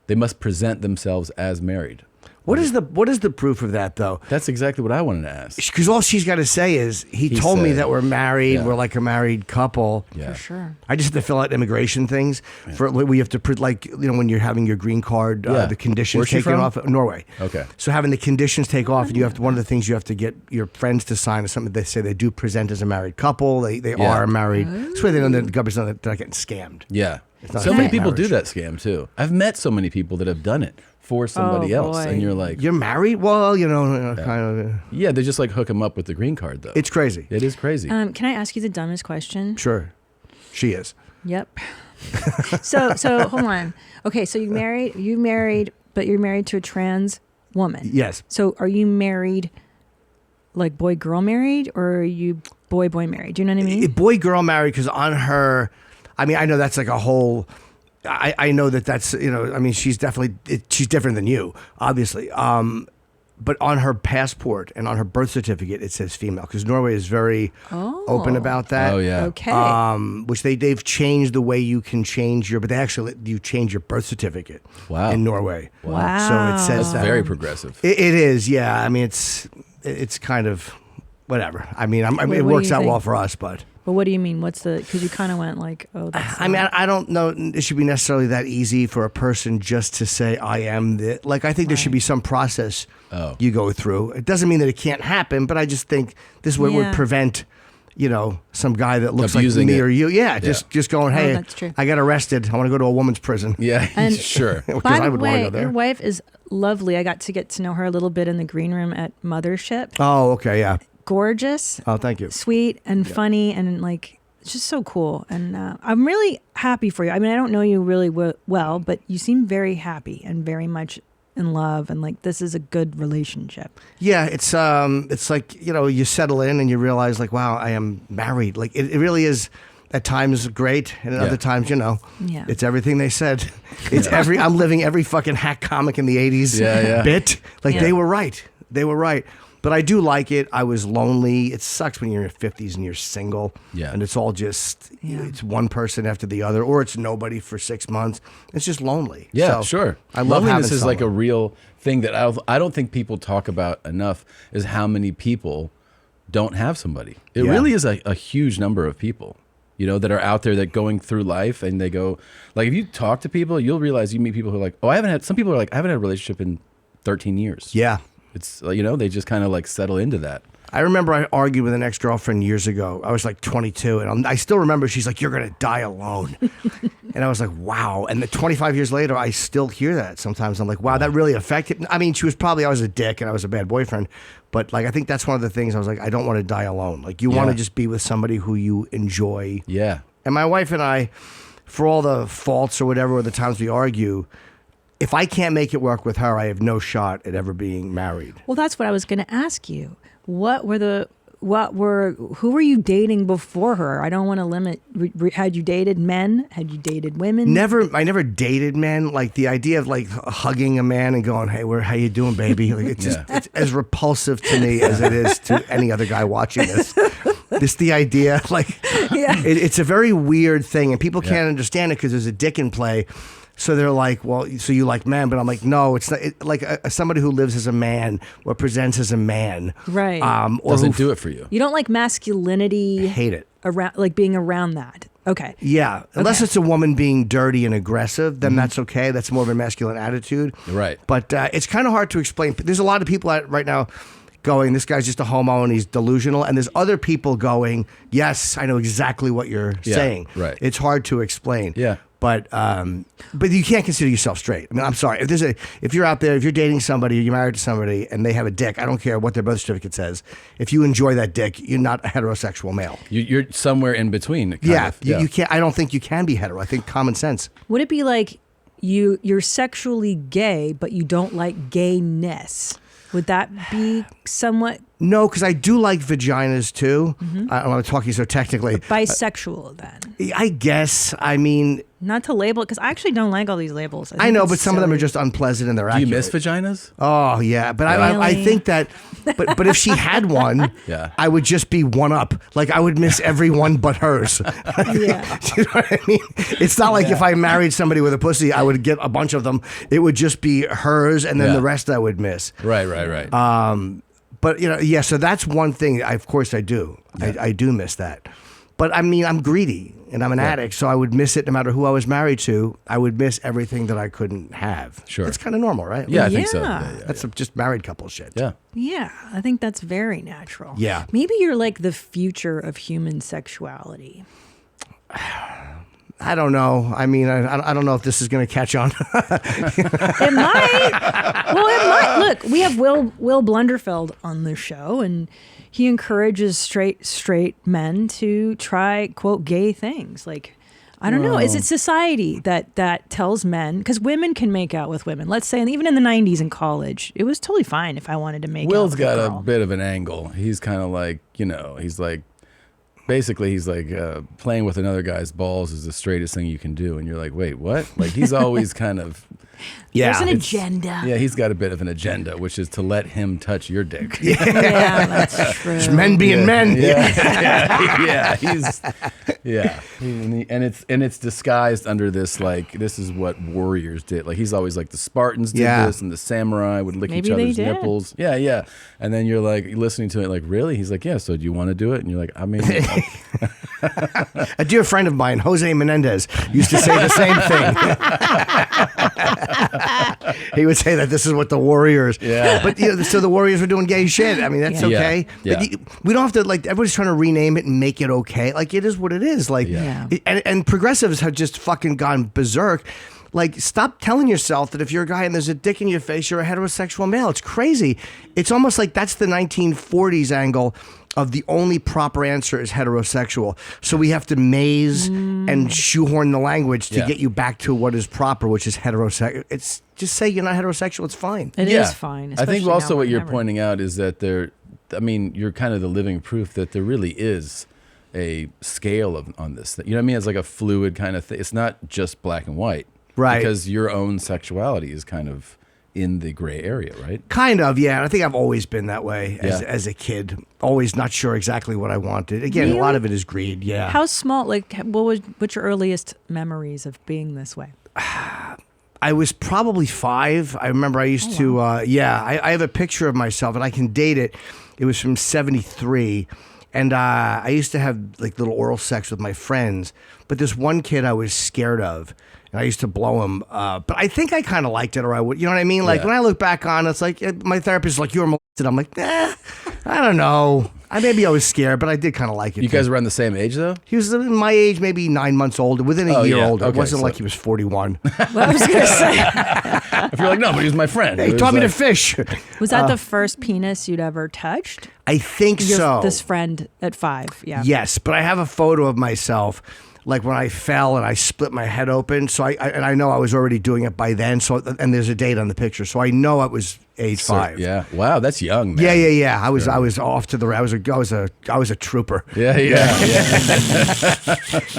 they must present themselves as married. What is the proof of that, though? That's exactly what I wanted to ask. Because all she's got to say is, he told me that we're married. We're like a married couple. Yeah. For sure. I just have to fill out immigration things. We have to, when you're having your green card, the conditions Where's she taken from? off. Norway. Okay. So having the conditions take off, and you have to, one of the things you have to get your friends to sign is something they say they do present as a married couple. They are married. This way they know that the government's not they're not getting scammed. Yeah. not So a many fake people do marriage. that scam, too. I've met so many people that have done it for somebody else. And you're like... You're married? Well, kind of. Yeah, they just like hook them up with the green card, though. It's crazy. It is crazy. Can I ask you the dumbest question? Sure. She is. Yep. So hold on. Okay, so you married, but you're married to a trans woman. Yes. So are you married, like boy-girl married, or are you boy-boy married? Do you know what I mean? Boy-girl married, because on her... I mean, I know that's like a whole... I know that's, I mean, she's definitely... she's different than you, obviously. But on her passport and on her birth certificate, it says female, because Norway is very open about that. Oh, yeah. Okay. Which they've changed the way you can change but they actually let you change your birth certificate in Norway. Wow. So it says That's that. very progressive. It is, yeah. I mean, it's kind of whatever. I mean, What it do works you out think? well for us, but... But what do you mean? Because you kind of went like, oh, that's... I mean, I don't know it should be necessarily that easy for a person just to say, I am the... Like, I think there should be some process you go through. It doesn't mean that it can't happen, but I just think this would prevent, some guy that looks Abusing like me it. or you. Yeah, just going, hey, that's true. I got arrested. I want to go to a woman's prison. Yeah, And- sure. Because By I the would want to way, go there. your wife is lovely. I got to get to know her a little bit in the green room at Mothership. Oh, okay, yeah. Gorgeous. Oh, thank you. Sweet and funny and like... It's just so cool. And I'm really happy for you. I mean, I don't know you really well, but you seem very happy and very much in love. And like, this is a good relationship. Yeah, it's like, you settle in and you realize like, wow, I am married. Like it really is at times great. And at other times, it's everything they said. It's I'm living every fucking hack comic in the 80s bit. Like they were right. They were right. But I do like it. I was lonely. It sucks when you're in your 50s and you're single. Yeah. And it's all just, it's one person after the other, or it's nobody for 6 months. It's just lonely. Yeah, So, sure. I love Loneliness having is like a someone. real thing that I don't think people talk about enough, is how many people don't have somebody. It really is a huge number of people, that are out there that going through life and they go, like, if you talk to people, you'll realize you meet people who are like, some people are like, I haven't had a relationship in 13 years. Yeah. It's, they just kind of like settle into that. I remember I argued with an ex-girlfriend years ago. I was like 22, and I still remember she's like, you're going to die alone. And I was like, wow. And 25 years later, I still hear that sometimes. I'm like, wow, that really affected. I mean, I was a dick and I was a bad boyfriend. But like, I think that's one of the things I was like, I don't want to die alone. Like, you want to just be with somebody who you enjoy. Yeah. And my wife and I, for all the faults or whatever, or the times we argue, if I can't make it work with her, I have no shot at ever being married. Well, that's what I was going to ask you. Who were you dating before her? I don't want to limit. Had you dated men? Had you dated women? I never dated men. Like, the idea of like hugging a man and going, "Hey, how you doing, baby?" Like, it's just it's as repulsive to me as it is to any other guy watching this. The idea, like, it's a very weird thing, and people can't understand it because there's a dick in play. So they're like, well, so you like men, but I'm like, no, it's not. Somebody who lives as a man or presents as a man, right? Or doesn't do it for you. You don't like masculinity. I hate it. Around, like being around that. Okay. Yeah, unless it's a woman being dirty and aggressive, then that's okay. That's more of a masculine attitude, right? But it's kind of hard to explain. There's a lot of people right now going, this guy's just a homo and he's delusional, and there's other people going, yes, I know exactly what you're saying. Right. It's hard to explain. Yeah. But you can't consider yourself straight. I mean, I'm sorry. If you're out there, if you're dating somebody, or you're married to somebody, and they have a dick, I don't care what their birth certificate says. If you enjoy that dick, you're not a heterosexual male. You're somewhere in between. You can't. I don't think you can be hetero. I think common sense. Would it be like you're sexually gay, but you don't like gayness? Would that be somewhat? No, because I do like vaginas too. I'm not talking so technically. Bisexual then? I guess. I mean, not to label it, because I actually don't like all these labels. I know, but some of them are just unpleasant and they're accurate. Do you miss vaginas? Oh, yeah. But really? I think that, but if she had one, I would just be one up. Like, I would miss everyone but hers. Yeah. You know what I mean? It's not like if I married somebody with a pussy, I would get a bunch of them. It would just be hers, and then the rest I would miss. Right. But, so that's one thing. Of course I do. Yeah. I do miss that. But, I mean, I'm greedy, and I'm an addict, so I would miss it no matter who I was married to. I would miss everything that I couldn't have. Sure. It's kind of normal, right? Yeah, I think so. That's just married couple shit. Yeah. Yeah, I think that's very natural. Yeah. Maybe you're like the future of human sexuality. I don't know. I mean, I don't know if this is going to catch on. It might. Well, it might. Look, we have Will Blunderfeld on the show, and he encourages straight men to try, quote, gay things. Like, I don't know. Is it society that tells men? Because women can make out with women. Let's say, and even in the 90s in college, it was totally fine if I wanted to make Will's out with a girl. got a bit of an angle. He's kind of like, he's like, basically, he's like, playing with another guy's balls is the straightest thing you can do. And you're like, wait, what? Like, he's always kind of... There's an agenda. Yeah, he's got a bit of an agenda, which is to let him touch your dick. Yeah, that's true. It's men being men. Yeah. And it's disguised under this, like, this is what warriors did. Like, he's always like, the Spartans did this, and the samurai would lick each other's nipples. Yeah. And then you're like, listening to it, like, really? He's like, yeah, so do you want to do it? And you're like, I mean... A dear friend of mine, Jose Menendez, used to say the same thing. He would say that this is what the warriors. Yeah. But so the warriors were doing gay shit. I mean, that's okay. Yeah. But we don't have to, like, everybody's trying to rename it and make it okay. Like, it is what it is. Like, and progressives have just fucking gone berserk. Like, stop telling yourself that if you're a guy and there's a dick in your face, you're a heterosexual male. It's crazy. It's almost like that's the 1940s angle of the only proper answer is heterosexual. So we have to maze and shoehorn the language to get you back to what is proper, which is heterosexual. It's just say you're not heterosexual. It's fine. It is fine. I think also what you're pointing out is that you're kind of the living proof that there really is a scale on this. You know what I mean? It's like a fluid kind of thing. It's not just black and white. Right. Because your own sexuality is kind of in the gray area, right? Kind of, yeah. I think I've always been that way as a kid. Always not sure exactly what I wanted. Again, really? A lot of it is greed, yeah. How small, like, what's your earliest memories of being this way? I was probably 5. I remember I used to, I have a picture of myself, and I can date it. It was from 73. And I used to have, like, little oral sex with my friends. But this one kid I was scared of. And I used to blow him. But I think I kind of liked it, or I would, you know what I mean? Like, when I look back on it, it's like, my therapist is like, you were molested. I'm like, I don't know. I was scared, but I did kind of like it. You guys were around the same age, though? He was my age, maybe 9 months older, within a year older. Okay, it wasn't like he was 41. Well, I was going to say. If you're like, no, but he was my friend. He taught me to fish. Was that the first penis you'd ever touched? I think so. This friend at 5, yeah. Yes, but I have a photo of myself, like when I fell and I split my head open. So I know I was already doing it by then. So and there's a date on the picture, so I know it was age 5. Yeah, wow, that's young, man. Yeah. I was off to the. I was a trooper. Yeah.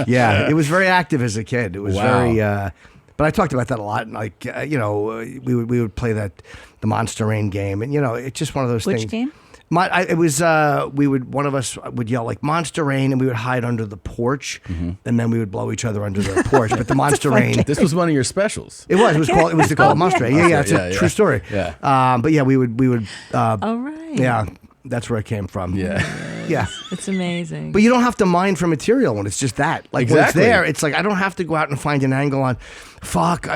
Yeah. It was very active as a kid. It was very. But I talked about that a lot, and like we would play the Monster Rain game, and it's just one of those things. Which game? One of us would yell like Monster Rain, and we would hide under the porch, and then we would blow each other under the porch. But the Monster Rain, this was one of your specials. It was called Monster Rain. Yeah, it's a true story. Yeah. But yeah, we would. Oh right. Yeah, that's where it came from. Yeah. It's amazing. But you don't have to mine for material when it's just that. Like when it's there, it's like I don't have to go out and find an angle on,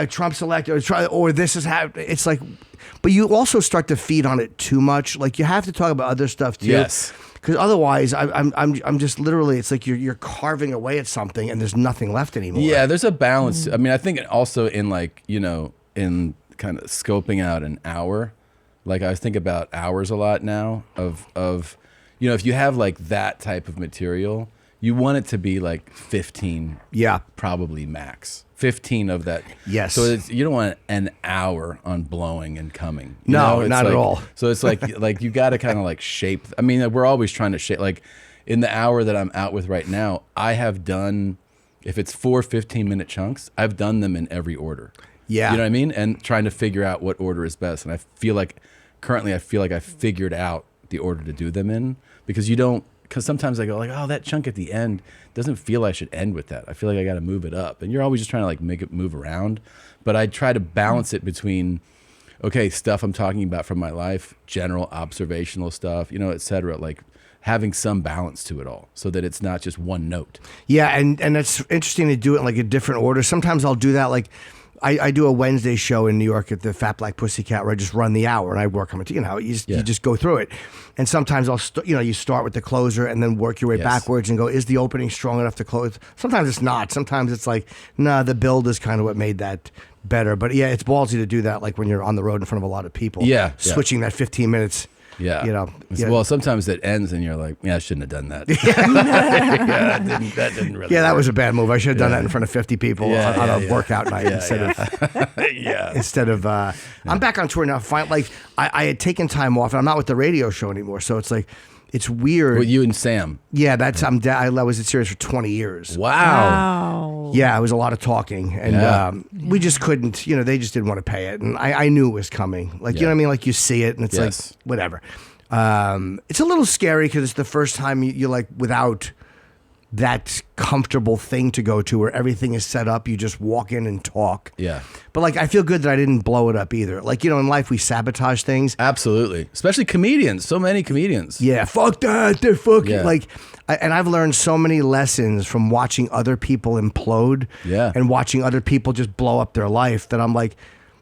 Trump's elected, or this is happening. It's like. But you also start to feed on it too much. Like you have to talk about other stuff too. Yes. Because otherwise, I'm just literally. It's like you're carving away at something, and there's nothing left anymore. Yeah, there's a balance. I mean, I think also in in kind of scoping out an hour. Like I think about hours a lot now. Of if you have like that type of material, you want it to be like 15. Yeah. Probably max. 15 of that. Yes. So you don't want an hour on blowing and coming. No, not at all. So it's like you got to kind of like shape. I mean, we're always trying to shape. Like in the hour that I'm out with right now, I have done, if it's 4 15-minute chunks, I've done them in every order. Yeah. You know what I mean? And trying to figure out what order is best. And I feel like I've figured out the order to do them in, because sometimes I go like, oh, that chunk at the end doesn't feel I should end with that. I feel like I got to move it up. And you're always just trying to like make it move around. But I try to balance it between, okay, stuff I'm talking about from my life, general observational stuff, et cetera, like having some balance to it all so that it's not just one note. Yeah. And it's interesting to do it in like a different order. Sometimes I'll do that. Like I do a Wednesday show in New York at the Fat Black Pussycat where I just run the hour and I work on it. You just go through it. And sometimes you start with the closer and then work your way backwards and go, is the opening strong enough to close? Sometimes it's not. Sometimes it's like, nah, the build is kind of what made that better. But yeah, it's ballsy to do that like when you're on the road in front of a lot of people. Yeah. Switching that 15 minutes. Yeah. Well, sometimes it ends and you're like, yeah, I shouldn't have done that. That didn't really Yeah, that work. was a bad move. I should have done that in front of 50 people on a workout night instead of I'm back on tour now. I had taken time off and I'm not with the radio show anymore. So it's like, it's weird. With you and Sam. Yeah, I was at Sirius for 20 years. Wow. Yeah, it was a lot of talking. And we just couldn't, they just didn't want to pay it. And I knew it was coming. Like, you know what I mean? Like you see it and it's like, whatever. It's a little scary because it's the first time you're like without that comfortable thing to go to where everything is set up. You just walk in and talk. Yeah. But like, I feel good that I didn't blow it up either. Like, in life we sabotage things. Absolutely. Especially comedians. So many comedians. Yeah. Fuck that. They're fucking like, and I've learned so many lessons from watching other people implode and watching other people just blow up their life that I'm like,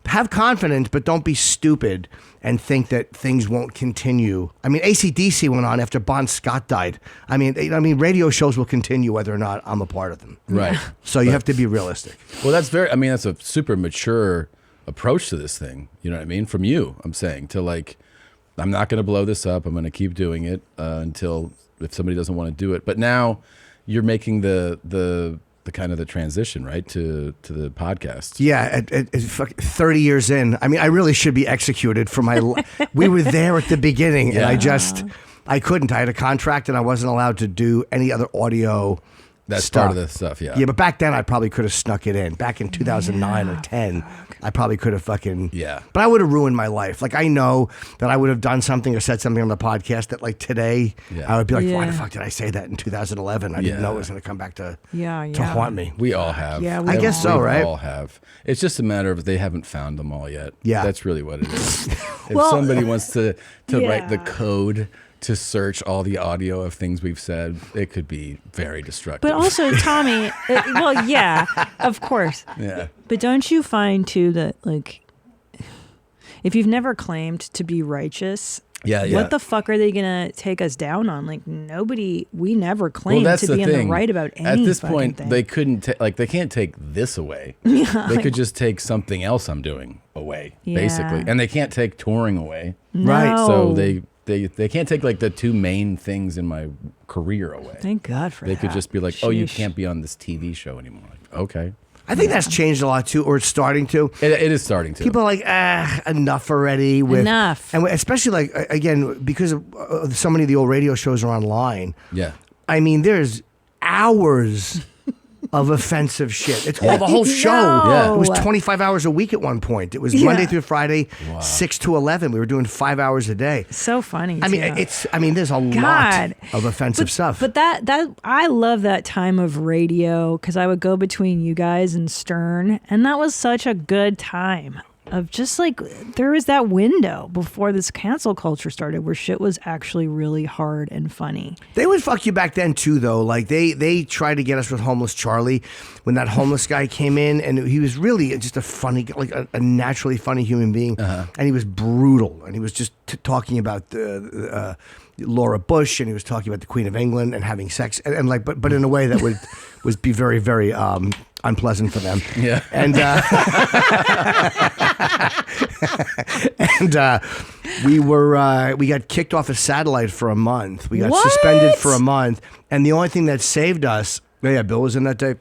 have confidence, but don't be stupid and think that things won't continue. I mean, AC/DC went on after Bon Scott died. I mean, radio shows will continue whether or not I'm a part of them. Right. So you have to be realistic. Well, that's a super mature approach to this thing. You know what I mean? From you, I'm saying, to like, I'm not going to blow this up. I'm going to keep doing it until if somebody doesn't want to do it. But now you're making the kind of the transition, right, to the podcast. Yeah, at 30 years in, I mean, I really should be executed for my. We were there at the beginning, and I couldn't. I had a contract, and I wasn't allowed to do any other audio. That's stuff. part of the stuff, yeah. Yeah, but back then I probably could have snuck it in. Back in 2009 or 10, I probably could have fucking... Yeah. But I would have ruined my life. Like, I know that I would have done something or said something on the podcast that, like, today, I would be like, why the fuck did I say that in 2011? I didn't know it was going to come back to haunt me. We all have. Yeah, I guess so, right? We all have. It's just a matter of they haven't found them all yet. Yeah. That's really what it is. If somebody wants to write the code to search all the audio of things we've said, it could be very destructive. But also, Tommy, of course. Yeah. But don't you find, too, that, like, if you've never claimed to be righteous, Yeah, yeah. What the fuck are they gonna take us down on? Like we never claimed that's to the be in thing. the right about any At this fucking point, thing. they couldn't they can't take this away. Yeah, they like- could just take something else I'm doing away, Yeah. basically, and they can't take touring away. No. Right. So they can't take like the two main things in my career away. Thank God for They that. could just be like, oh, you Sheesh. can't be on this TV show anymore. Like, okay. I think that's changed a lot too, or it's starting to. It is starting to. People are like, enough already. Enough. And especially like, again, because of so many of the old radio shows are online. Yeah. I mean, there's hours of offensive shit. It's all the whole show. Yeah. It was 25 hours a week at one point. It was Yeah. Monday through Friday, 6 to 11. We were doing 5 hours a day. So funny. I mean, too. there's a God. lot of offensive stuff. But that I love that time of radio because I would go between you guys and Stern, and that was such a good time of just like there was that window before this cancel culture started where shit was actually really hard and funny. They would fuck you back then too, though. Like they tried to get us with Homeless Charlie when that homeless guy came in, and he was really just a funny, like a naturally funny human being, and he was brutal, and he was just talking about Laura Bush, and he was talking about the Queen of England and having sex, and like, but in a way that would be very, very unpleasant for them. Yeah. And we got kicked off a satellite for a month. We got suspended for a month, and the only thing that saved us, yeah, Bill was in that day.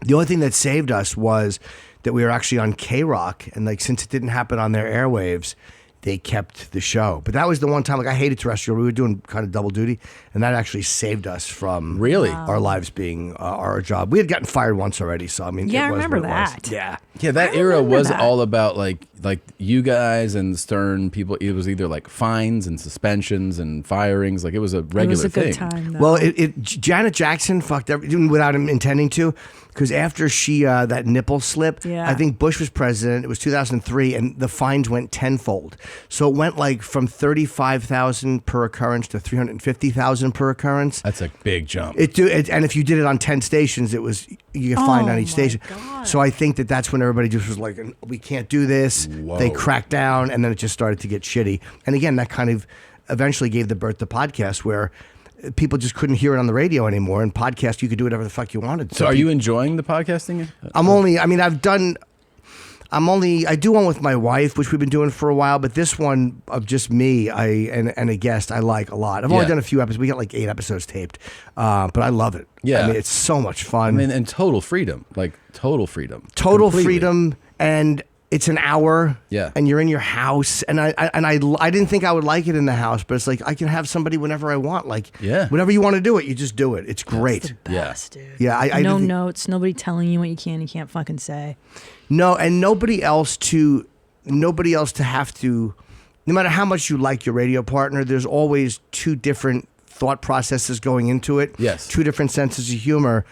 The only thing that saved us was that we were actually on K-Rock, and like since it didn't happen on their airwaves, they kept the show. But that was the one time, like I hated terrestrial. We were doing kind of double duty, and that actually saved us from our lives being our job. We had gotten fired once already, so I mean, Yeah, it I was remember what it was. that. Yeah. Yeah, that era was all about like you guys and Stern people. It was either like fines and suspensions and firings. Like it was a regular thing. Time, though. Well, Janet Jackson fucked everything without him intending to, because after she that nipple slip, Yeah. I think Bush was president. It was 2003, and the fines went tenfold. So it went like from 35,000 per occurrence to 350,000 per occurrence. That's a big jump. And if you did it on 10 stations, it was you get fined on each station. God. So I think that's when everybody just was like, we can't do this. Whoa. They cracked down, and then it just started to get shitty. And again, that kind of eventually gave the birth to podcast, where people just couldn't hear it on the radio anymore. And podcast, you could do whatever the fuck you wanted. So are you enjoying the podcasting? I do one with my wife, which we've been doing for a while, but this one of just me and a guest I like a lot. I've only done a few episodes. We got like 8 episodes taped, but I love it. Yeah. I mean, it's so much fun. I mean, and total freedom, like total freedom. Total Completely. freedom, and it's an hour. Yeah. And you're in your house, and I didn't think I would like it in the house, but it's like I can have somebody whenever I want. Like, whenever you want to do it, you just do it. It's great. Best, dude. Yeah. I no didn't- notes, nobody telling you what you can and can't fucking say. No, and nobody else to have to, no matter how much you like your radio partner, there's always two different thought processes going into it. Yes. Two different senses of humor.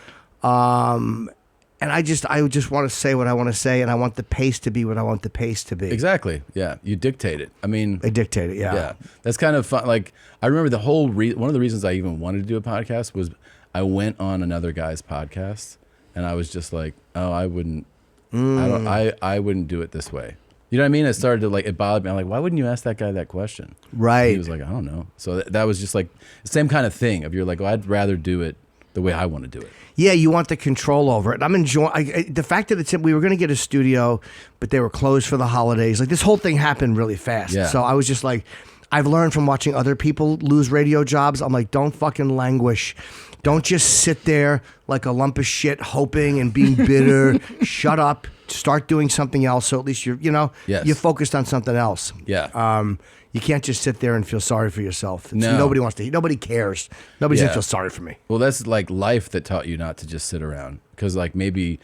And I just want to say what I want to say, and I want the pace to be what I want the pace to be. Exactly. Yeah. You dictate it. I mean, They dictate it, yeah. Yeah. That's kind of fun. Like, I remember the whole one of the reasons I even wanted to do a podcast was I went on another guy's podcast, and I was just like, oh, I wouldn't. I wouldn't do it this way. You know what I mean? It started to it bothered me. I'm like, why wouldn't you ask that guy that question? Right. And he was like, I don't know. So that was just like the same kind of thing of you're like, well, I'd rather do it the way I want to do it. Yeah, you want the control over it. I'm enjoying the fact that we were going to get a studio, but they were closed for the holidays. Like this whole thing happened really fast. Yeah. So I was just like, I've learned from watching other people lose radio jobs. I'm like, don't fucking languish. Don't just sit there like a lump of shit hoping and being bitter. Shut up. Start doing something else. So at least Yes. you're focused on something else. Yeah. You can't just sit there and feel sorry for yourself. No. Nobody cares. Nobody's Yeah. gonna feel sorry for me. Well, that's like life that taught you not to just sit around because like maybe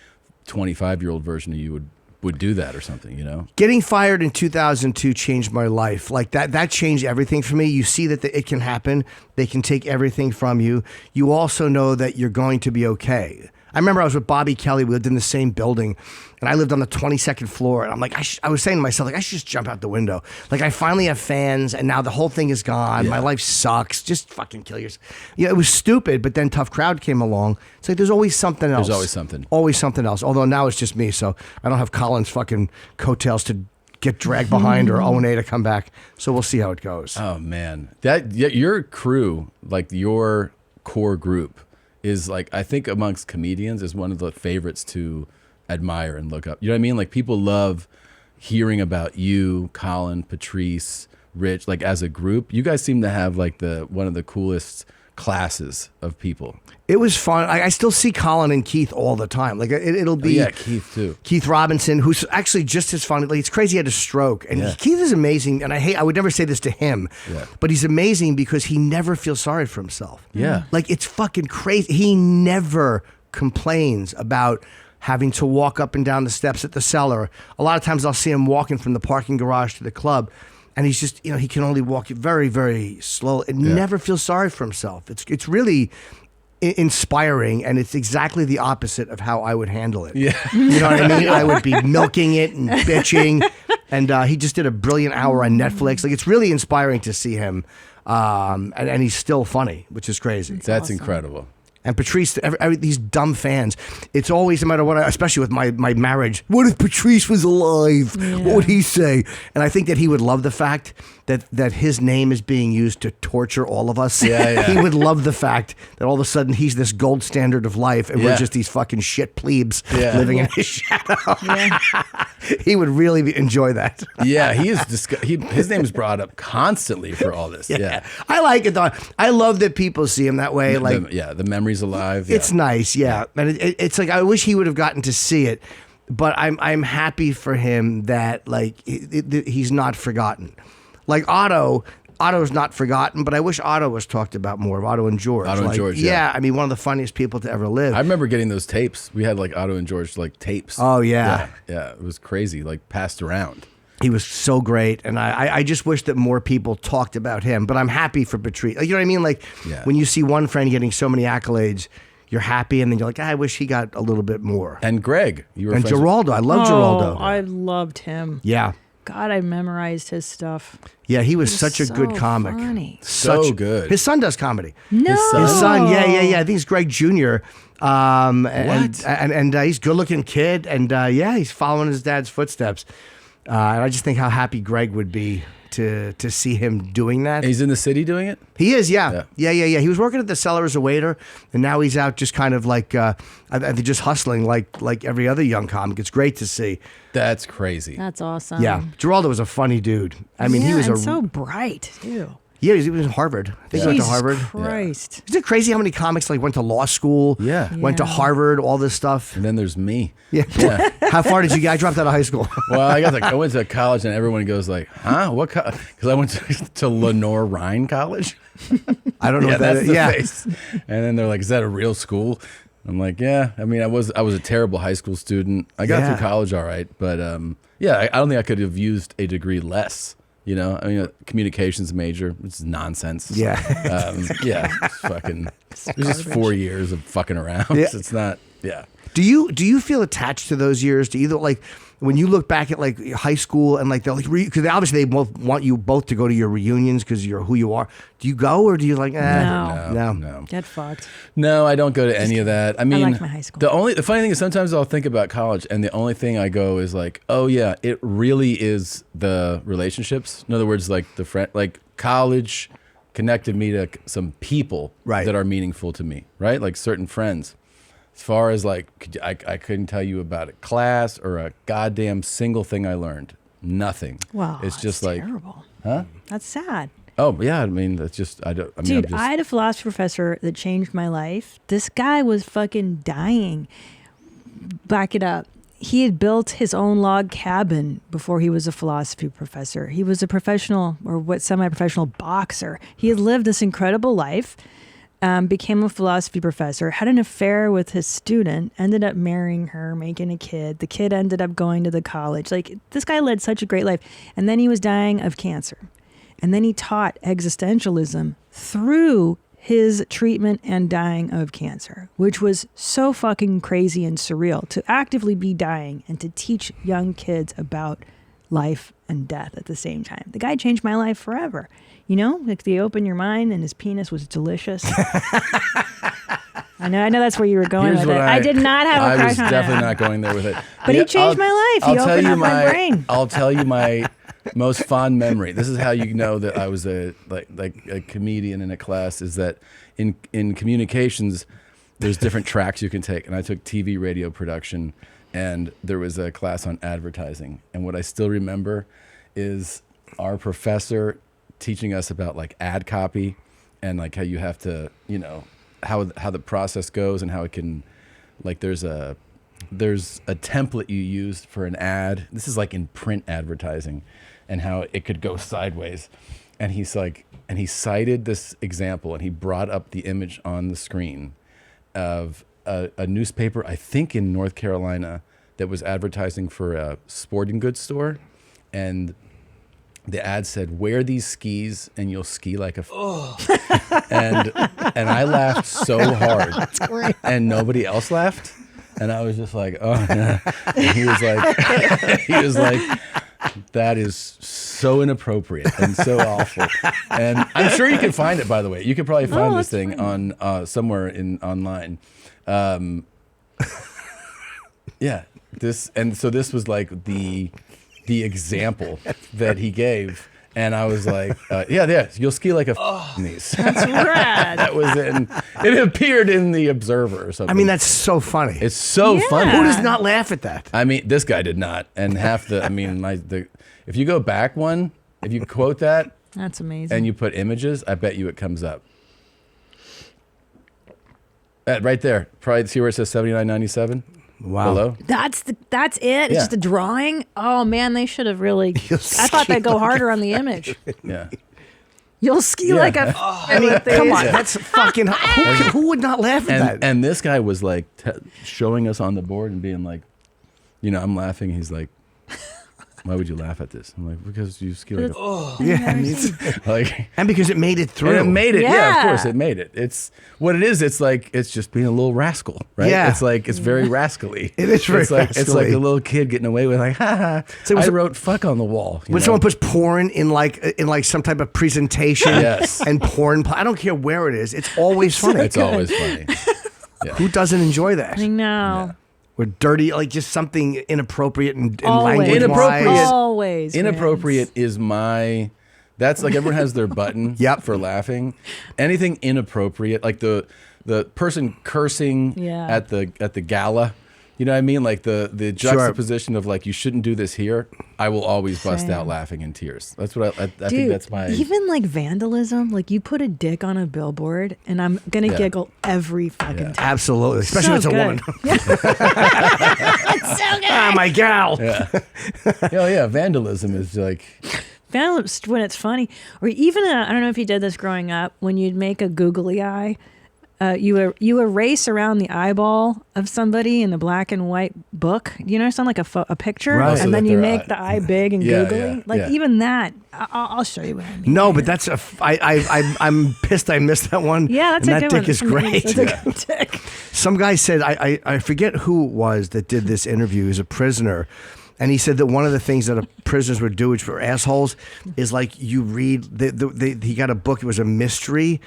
25-year-old version of you would do that or something, you know? Getting fired in 2002 changed my life. Like that changed everything for me. You see that it can happen. They can take everything from you. You also know that you're going to be okay. I remember I was with Bobby Kelly. We lived in the same building, and I lived on the 22nd floor. And I'm like, I was saying to myself, like, I should just jump out the window. Like, I finally have fans, and now the whole thing is gone. Yeah. My life sucks. Just fucking kill yourself. Yeah, it was stupid, but then Tough Crowd came along. It's like there's always something else. There's always something. Always something else. Although now it's just me, so I don't have Colin's fucking coattails to get dragged behind or O&A to come back. So we'll see how it goes. Oh man, your crew, like your core group, is like, I think amongst comedians is one of the favorites to admire and look up. You know what I mean? Like people love hearing about you, Colin, Patrice, Rich. Like as a group, you guys seem to have like one of the coolest classes of people. It was fun. I still see Colin and Keith all the time. Like it'll be Keith too. Keith Robinson, who's actually just as funny. Like it's crazy. He had a stroke, and Keith is amazing. And I would never say this to him, but he's amazing because he never feels sorry for himself. Yeah, like it's fucking crazy. He never complains about having to walk up and down the steps at the cellar. A lot of times I'll see him walking from the parking garage to the club. And he's just, he can only walk very, very slow and never feels sorry for himself. It's really inspiring, and it's exactly the opposite of how I would handle it. Yeah. You know what I mean? I would be milking it and bitching, and he just did a brilliant hour on Netflix. Like, it's really inspiring to see him, and he's still funny, which is crazy. That's awesome. Incredible. And Patrice, these dumb fans, it's always, no matter what, especially with my marriage, what if Patrice was alive? Yeah. What would he say? And I think that he would love the fact that his name is being used to torture all of us. Yeah. He would love the fact that all of a sudden he's this gold standard of life and we're just these fucking shit plebes living in his shadow. Yeah. He would really enjoy that. Yeah, his name is brought up constantly for all this. Yeah. I like it though. I love that people see him that way. The memory's alive. Yeah. It's nice, and it's like I wish he would have gotten to see it, but I'm happy for him that he's not forgotten. Like Otto's not forgotten, but I wish Otto was taled about more. Otto and George. Yeah, I mean, one of the funniest people to ever live. I remember getting those tapes. We had Otto and George tapes. Oh yeah, it was crazy. Passed around. He was so great, and I just wish that more people talked about him. But I'm happy for Patrice. You know what I mean? When you see one friend getting so many accolades, you're happy, and then you're like, I wish he got a little bit more. And Greg, and Giraldo. I love Giraldo. I loved him. Yeah. God, I memorized his stuff. Yeah, he was such a good comic. Funny. So good. His son does comedy. No. His son, yeah. I think he's Greg Jr. And he's a good-looking kid, and he's following his dad's footsteps. And I just think how happy Greg would be to see him doing that. He's in the city doing it? He is, yeah. He was working at the cellar as a waiter, and now he's out just kind of just hustling like every other young comic. It's great to see. That's crazy. That's awesome. Yeah. Giraldo was a funny dude. I mean, he was so bright, too. Yeah, he was in Harvard. I think he went to Harvard. Christ. Isn't it crazy how many comics went to law school? Yeah. Went to Harvard, all this stuff. And then there's me. Yeah. How far did you get? I dropped out of high school. Well, I went to college and everyone goes huh? What? Because I went to Lenore Rhine College. I don't know what that is. Face. And then they're like, is that a real school? I'm like, yeah. I mean, I was a terrible high school student. I got through college all right. But I don't think I could have used a degree less. You know, I mean, a communications major, which is nonsense. Yeah. It's just 4 years of fucking around. Yeah. It's not, Do you feel attached to those years? Do either when you look back at high school and they're because obviously they both want you both to go to your reunions because you're who you are. Do you go or do you no. Get fucked. No, I don't go to any of that. I mean, I like my high school. The funny thing is sometimes I'll think about college and the only thing I go is oh yeah, it really is the relationships. In other words, the friend, college connected me to some people that are meaningful to me, right? Like certain friends. As far as I couldn't tell you about a class or a goddamn single thing I learned. Nothing. Wow, it's just terrible. Huh? That's sad. Oh yeah, I mean that's just I don't. I mean, Dude, I had a philosophy professor that changed my life. This guy was fucking dying. Back it up. He had built his own log cabin before he was a philosophy professor. He was a professional semi-professional boxer. He had lived this incredible life. Became a philosophy professor, had an affair with his student, ended up marrying her, making a kid. The kid ended up going to the college. This guy led such a great life. And then he was dying of cancer. And then he taught existentialism through his treatment and dying of cancer, which was so fucking crazy and surreal to actively be dying and to teach young kids about life and death at the same time. The guy changed my life forever. You know, they open your mind and his penis was delicious. I know that's where you were going Here's with what it. I did not have a I crush was on definitely him. not going there with it. But he changed my life. He opened up my brain. I'll tell you my most fond memory. This is how you know that I was a comedian in a class. Is that in communications, there's different tracks you can take, and I took TV radio production, and there was a class on advertising. And what I still remember is our professor teaching us about like ad copy and like how you have to, how the process goes and how it can, like there's a template you use for an ad. This is like in print advertising, and how it could go sideways. And he cited this example, and he brought up the image on the screen of a newspaper, I think in North Carolina, that was advertising for a sporting goods store. And the ad said, "Wear these skis and you'll ski like a." And I laughed so hard. That's great. And nobody else laughed. And I was just like, "Oh no!" And he was like, "That is so inappropriate and so awful." And I'm sure you can find it. By the way, you could probably find this thing on somewhere online. Yeah. This was like the example that he gave. And I was like, you'll ski like a these. That's rad. That was it appeared in the Observer or something. I mean, that's so funny. It's so funny. Who does not laugh at that? I mean, this guy did not. And if you go back one, if you quote that. That's amazing. And you put images, I bet you it comes up. Right there. Probably see where it says $79.97? Wow. Below? That's it. It's just a drawing. Oh man, they should have really. I thought they'd go harder on the image. Yeah. You'll ski like a. I mean, come on, that's fucking. Who would not laugh at that? And this guy was like showing us on the board and being like, I'm laughing. He's like, "Why would you laugh at this?" I'm like, "Because you ski like a." And because it made it through. And it made it. Yeah, of course, it made it. It's what it is. It's like it's just being a little rascal, right? Yeah. It's like it's very rascally. It is very rascally. It's like a little kid getting away with like, ha ha. I wrote "fuck" on the wall. When someone puts porn in like some type of presentation, Yes. and porn, I don't care where it is. It's always funny. It's always funny. Yeah. Who doesn't enjoy that? I know. Or dirty, like just something inappropriate and Always. language Inappropriate. Always. Inappropriate is my. That's like everyone has their button for laughing. Anything inappropriate, like the person cursing at the gala, you know what I mean? Like the juxtaposition of like you shouldn't do this here. I will always bust out laughing in tears. That's what I think. That's my even like vandalism. Like you put a dick on a billboard, and I'm gonna giggle every fucking time. Absolutely, especially if it's a woman. It's so good. Ah, my gal. Yeah. Vandalism is like. Vandalism when it's funny, or even I don't know if you did this growing up. When you'd make a googly eye, you erase around the eyeball of somebody in a black and white book. You know, something like a picture, Right. and then you make the eye big and googly. Yeah. Even that, I'll show you what I mean. No, but that's I'm pissed I missed that one. Yeah, that's and a that good dick one. is great. That's a good dick. Some guy said I forget who it was that did this interview. He's a prisoner. And he said that one of the things that prisoners would do, which for assholes, is like you read. He got a book. It was a mystery,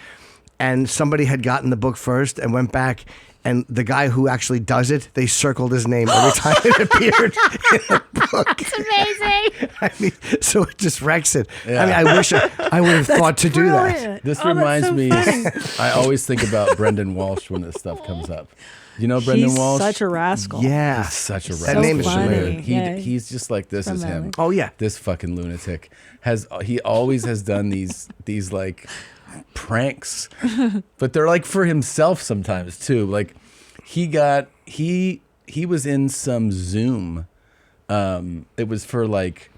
and somebody had gotten the book first and went back. And the guy who actually does it, they circled his name every time it appeared in the book. It's amazing. I mean, so it just wrecks it. Yeah. I mean, I wish I would have thought to do that. This reminds me. I always think about Brendan Walsh when this stuff comes up. You know Brendan He's Walsh? such a rascal. Yeah. He's such a That rascal. name is funny. familiar. He's just like, this is him. Oh yeah. This fucking lunatic he always has done these like pranks, but they're like for himself sometimes too. Like he was in some Zoom. It was for like,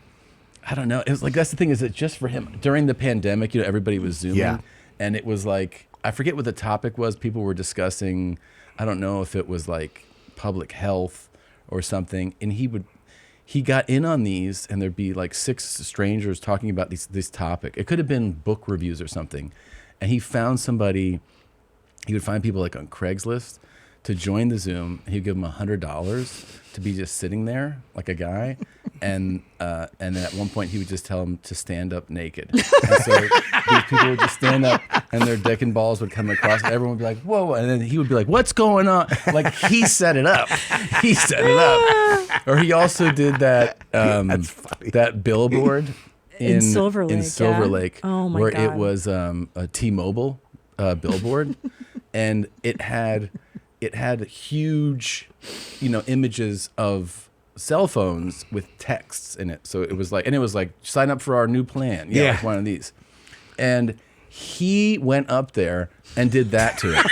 I don't know. It was like, that's the thing, is it just for him during the pandemic, everybody was Zooming. Yeah. And it was like, I forget what the topic was. People were discussing, I don't know if it was like public health or something. And he got in on these, and there'd be like 6 strangers talking about this topic. It could have been book reviews or something. And he found somebody, he would find people like on Craigslist to join the Zoom. He'd give them $100 to be just sitting there like a guy. then at one point he would just tell him to stand up naked. And so these people would just stand up and their dick and balls would come across and everyone would be like, whoa. And then he would be like, what's going on? Like he set it up. He set it up. Or he also did that that billboard in Silver Lake, Oh my where God. it was a T-Mobile billboard, and it had huge, images of cell phones with texts in it. So it was like, sign up for our new plan. Yeah, like one of these. And he went up there and did that to it.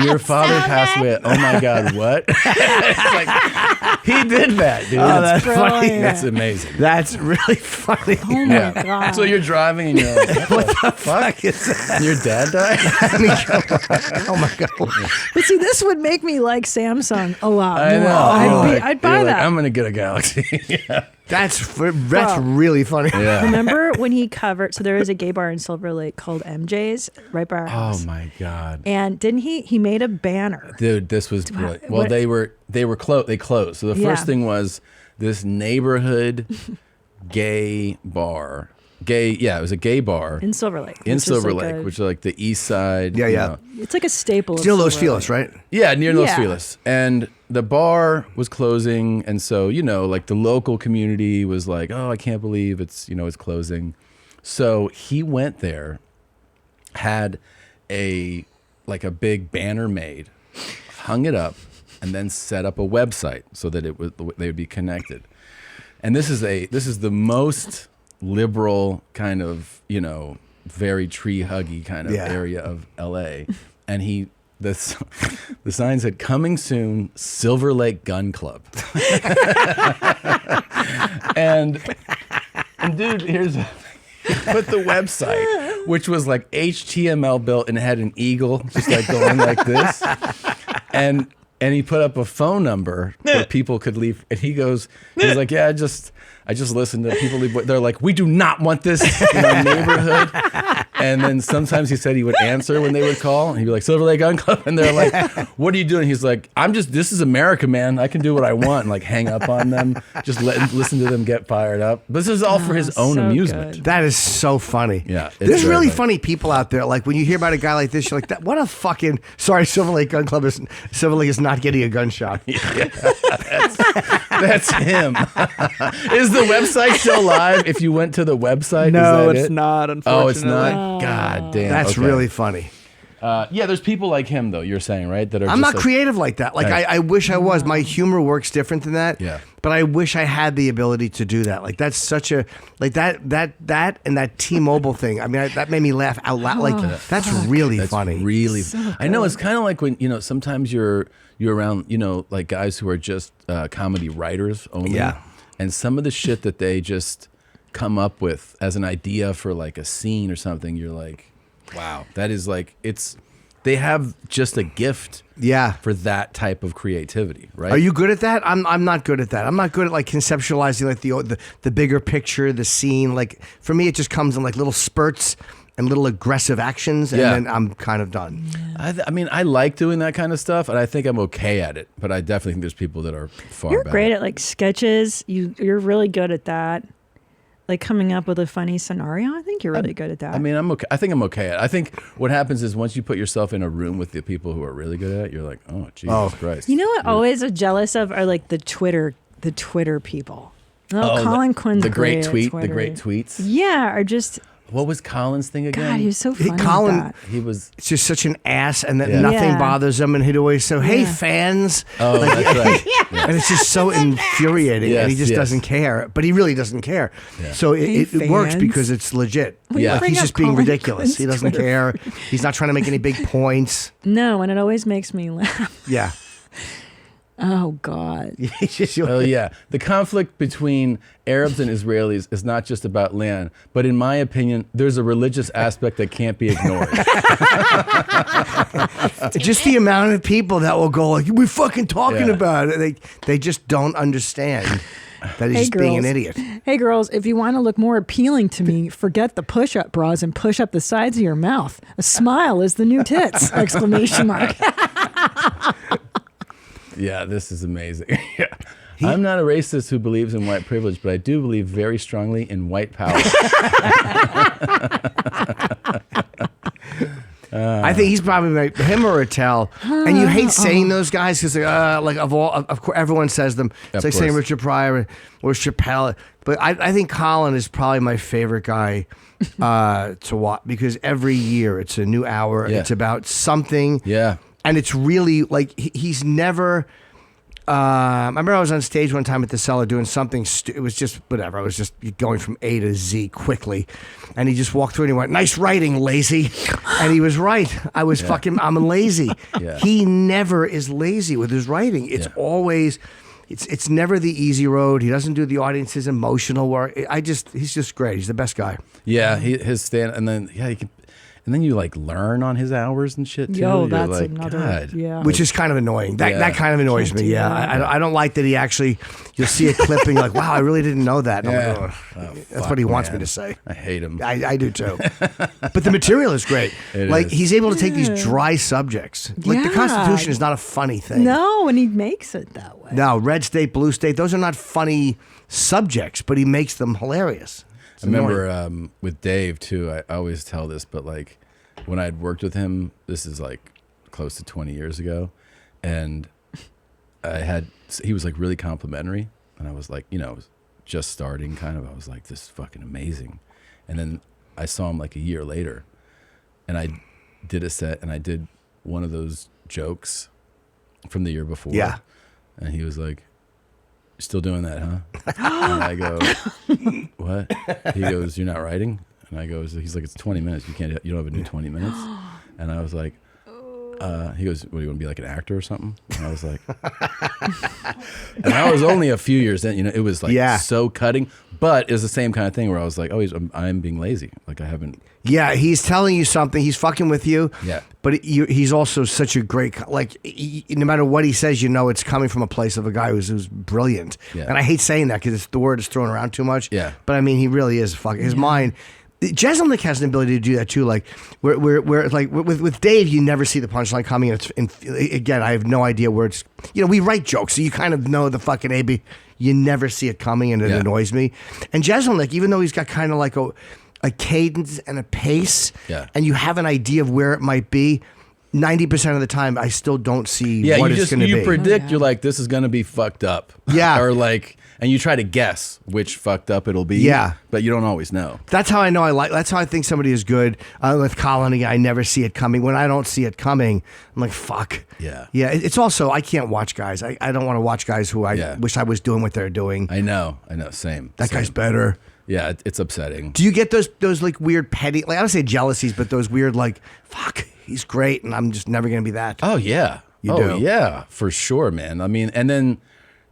Your father passed away. Oh my God, what? It's like, he did that, dude. Oh, that's funny. That's amazing. That's really funny. Oh my God. So you're driving and you're like, what the fuck is that? Your dad died? Oh my God. But see, this would make me like Samsung a lot I more. know. I'd buy You're like, that. I'm gonna get a Galaxy. Yeah. That's really funny. Yeah. Remember when he covered? So there is a gay bar in Silver Lake called MJ's right by our house. Oh my God. And didn't he made a banner? Dude, this was brilliant. Well, what- they closed. They closed. So the Yeah. first thing was this neighborhood gay bar. It was a gay bar In Silver Lake. in which is Silver like Lake, a- which is like the east side. Yeah, you yeah. know. It's like a staple. Still of Los Silver Feliz, Lake. right? Yeah, near Los Yeah. Feliz. And the bar was closing. And so, like the local community was like, oh, I can't believe it's closing. So he went there, had a big banner made, hung it up, and then set up a website so that they would be connected. And this is the most liberal kind of, very tree huggy kind of area of LA. And the sign said, coming soon, Silver Lake Gun Club. and dude, he put the website, which was like HTML built and it had an eagle just like going like this. And he put up a phone number where people could leave. And he's like, yeah, I just listened to people leave. They're like, we do not want this in our neighborhood. And then sometimes he said he would answer when they would call. And he'd be like, Silver Lake Gun Club. And they're like, what are you doing? He's like, this is America, man. I can do what I want. And like hang up on them. Just listen to them get fired up. But this is all for his own amusement. good. That is so funny. Yeah. it's There's very really funny people out there. Like when you hear about a guy like this, you're like, "That what a fucking sorry." Silver Lake Gun Club Silver Lake is not getting a gunshot. Yeah, that's him. Is the website still live? If you went to the website, No, is that it's it? not, Oh, unfortunately. it's not. God damn. That's okay. really funny. Yeah, there's people like him though. You're saying, right? That are. I'm just not creative like that. Like Right. I wish I was. My humor works different than that. Yeah. But I wish I had the ability to do that. Like that's such a that and that T-Mobile thing. I mean, that made me laugh out loud. Like that's really That's funny. really. So I know good. it's kind of like when sometimes you're around like guys who are just comedy writers only. Yeah. And some of the shit that they just come up with as an idea for like a scene or something, you're like, wow, that is like they have just a gift. Yeah. For that type of creativity, right? Are you good at that? I'm not good at that. I'm not good at like conceptualizing like the bigger picture, the scene. Like for me, it just comes in like little spurts and little aggressive actions, and then I'm kind of done. I mean, I like doing that kind of stuff, and I think I'm okay at it. But I definitely think there's people that are far You're better. great at like sketches. You're really good at that. Like coming up with a funny scenario. I think you're really good at that. I mean, I'm okay. I think I'm okay at it. I think what happens is once you put yourself in a room with the people who are really good at it, you're like, oh, Jesus Christ. You know what? Always are jealous of are like the Twitter people. Oh, Colin Quinn's the great at tweet, Twitter. the great tweets. Yeah, are just. What was Colin's thing again? God, he was so funny. Colin, with that. He was just such an ass, and that Yeah. nothing Yeah. bothers him. And he'd always say, "Hey, fans!" Oh, that's right. Yeah. And it's just so infuriating, and he Yes, just yes. doesn't care. But he really doesn't care. Yeah. So it works fans. because it's legit. We Like bring he's up just being Colin ridiculous. He Quinn's doesn't Twitter. care. He's not trying to make any big points. No, and it always makes me laugh. Yeah. Oh God. Oh yeah, the conflict between Arabs and Israelis is not just about land, but in my opinion, there's a religious aspect that can't be ignored. Just the amount of people that will go like, "We're fucking talking Yeah. about it." They just don't understand that he's Hey, just being an girls. idiot. Hey girls, if you want to look more appealing to me, forget the push-up bras and push up the sides of your mouth. A smile is the new tits! Exclamation mark. Yeah, this is amazing. Yeah. I'm not a racist who believes in white privilege, but I do believe very strongly in white power. I think he's probably like him or Attell. And you hate saying those guys because like of course everyone says them. It's like saying Richard Pryor or Chappelle. But I think Colin is probably my favorite guy to watch because every year it's a new hour. Yeah. It's about something. Yeah. And it's really like he's never. I remember I was on stage one time at the Cellar doing something. It was just whatever. I was just going from A to Z quickly, and he just walked through and he went, "Nice writing, lazy," and he was right. I'm lazy. Yeah. He never is lazy with his writing. It's always, it's never the easy road. He doesn't do the audience's emotional work. He's just great. He's the best guy. Yeah, his stand, and then he can. And then you like learn on his hours and shit too. Yo, You're that's like, another, God. yeah. Which is kind of annoying. That kind of annoys me. Yeah, I don't like that he actually. You'll see a clipping like, wow, I really didn't know that. And I'm like, that's what he wants me to say. I hate him. I do too. But the material is great. He's able to take these dry subjects. Like the Constitution is not a funny thing. No, and he makes it that way. No, red state, blue state, those are not funny subjects, but he makes them hilarious. I remember with Dave too. I always tell this, but like when I had worked with him, this is like close to 20 years ago, and he was like really complimentary, and I was like, just starting kind of. I was like, this is fucking amazing, and then I saw him like a year later, and I did a set, and I did one of those jokes from the year before. Yeah, and he was like, "Still doing that, huh?" And I go, "What?" He goes, "You're not writing?" And I go, he's like, "It's 20 minutes. You don't have a new 20 minutes." And I was like, he goes, "What, do you want to be like an actor or something?" And I was like, and I was only a few years in, it was like so cutting, but it was the same kind of thing where I was like, oh, I'm being lazy. Like I haven't. Yeah, he's telling you something. He's fucking with you. Yeah. But he's also such a great, no matter what he says, it's coming from a place of a guy who's brilliant. Yeah. And I hate saying that because the word is thrown around too much. Yeah. But I mean, he really is fucking, his mind. Jeselnik has an ability to do that too. Like where like with Dave, you never see the punchline coming. Again, I have no idea where it's. We write jokes, so you kind of know the fucking AB. You never see it coming, and it annoys me. And Jeselnik, even though he's got kind of like a cadence and a pace, and you have an idea of where it might be, 90% of the time, I still don't see what it's going to be. You predict, you're like, this is going to be fucked up. Yeah. Or like, and you try to guess which fucked up it'll be. Yeah. But you don't always know. That's how I know that's how I think somebody is good. With Colin, again, I never see it coming. When I don't see it coming, I'm like, fuck. Yeah. Yeah. It's also, I can't watch guys. I don't want to watch guys who I wish I was doing what they're doing. I know. Same. That guy's better. Yeah, it's upsetting. Do you get those like weird petty, like I don't say jealousies, but those weird like, fuck, he's great, and I'm just never gonna be that. Oh yeah, you do. Yeah, for sure, man. I mean, and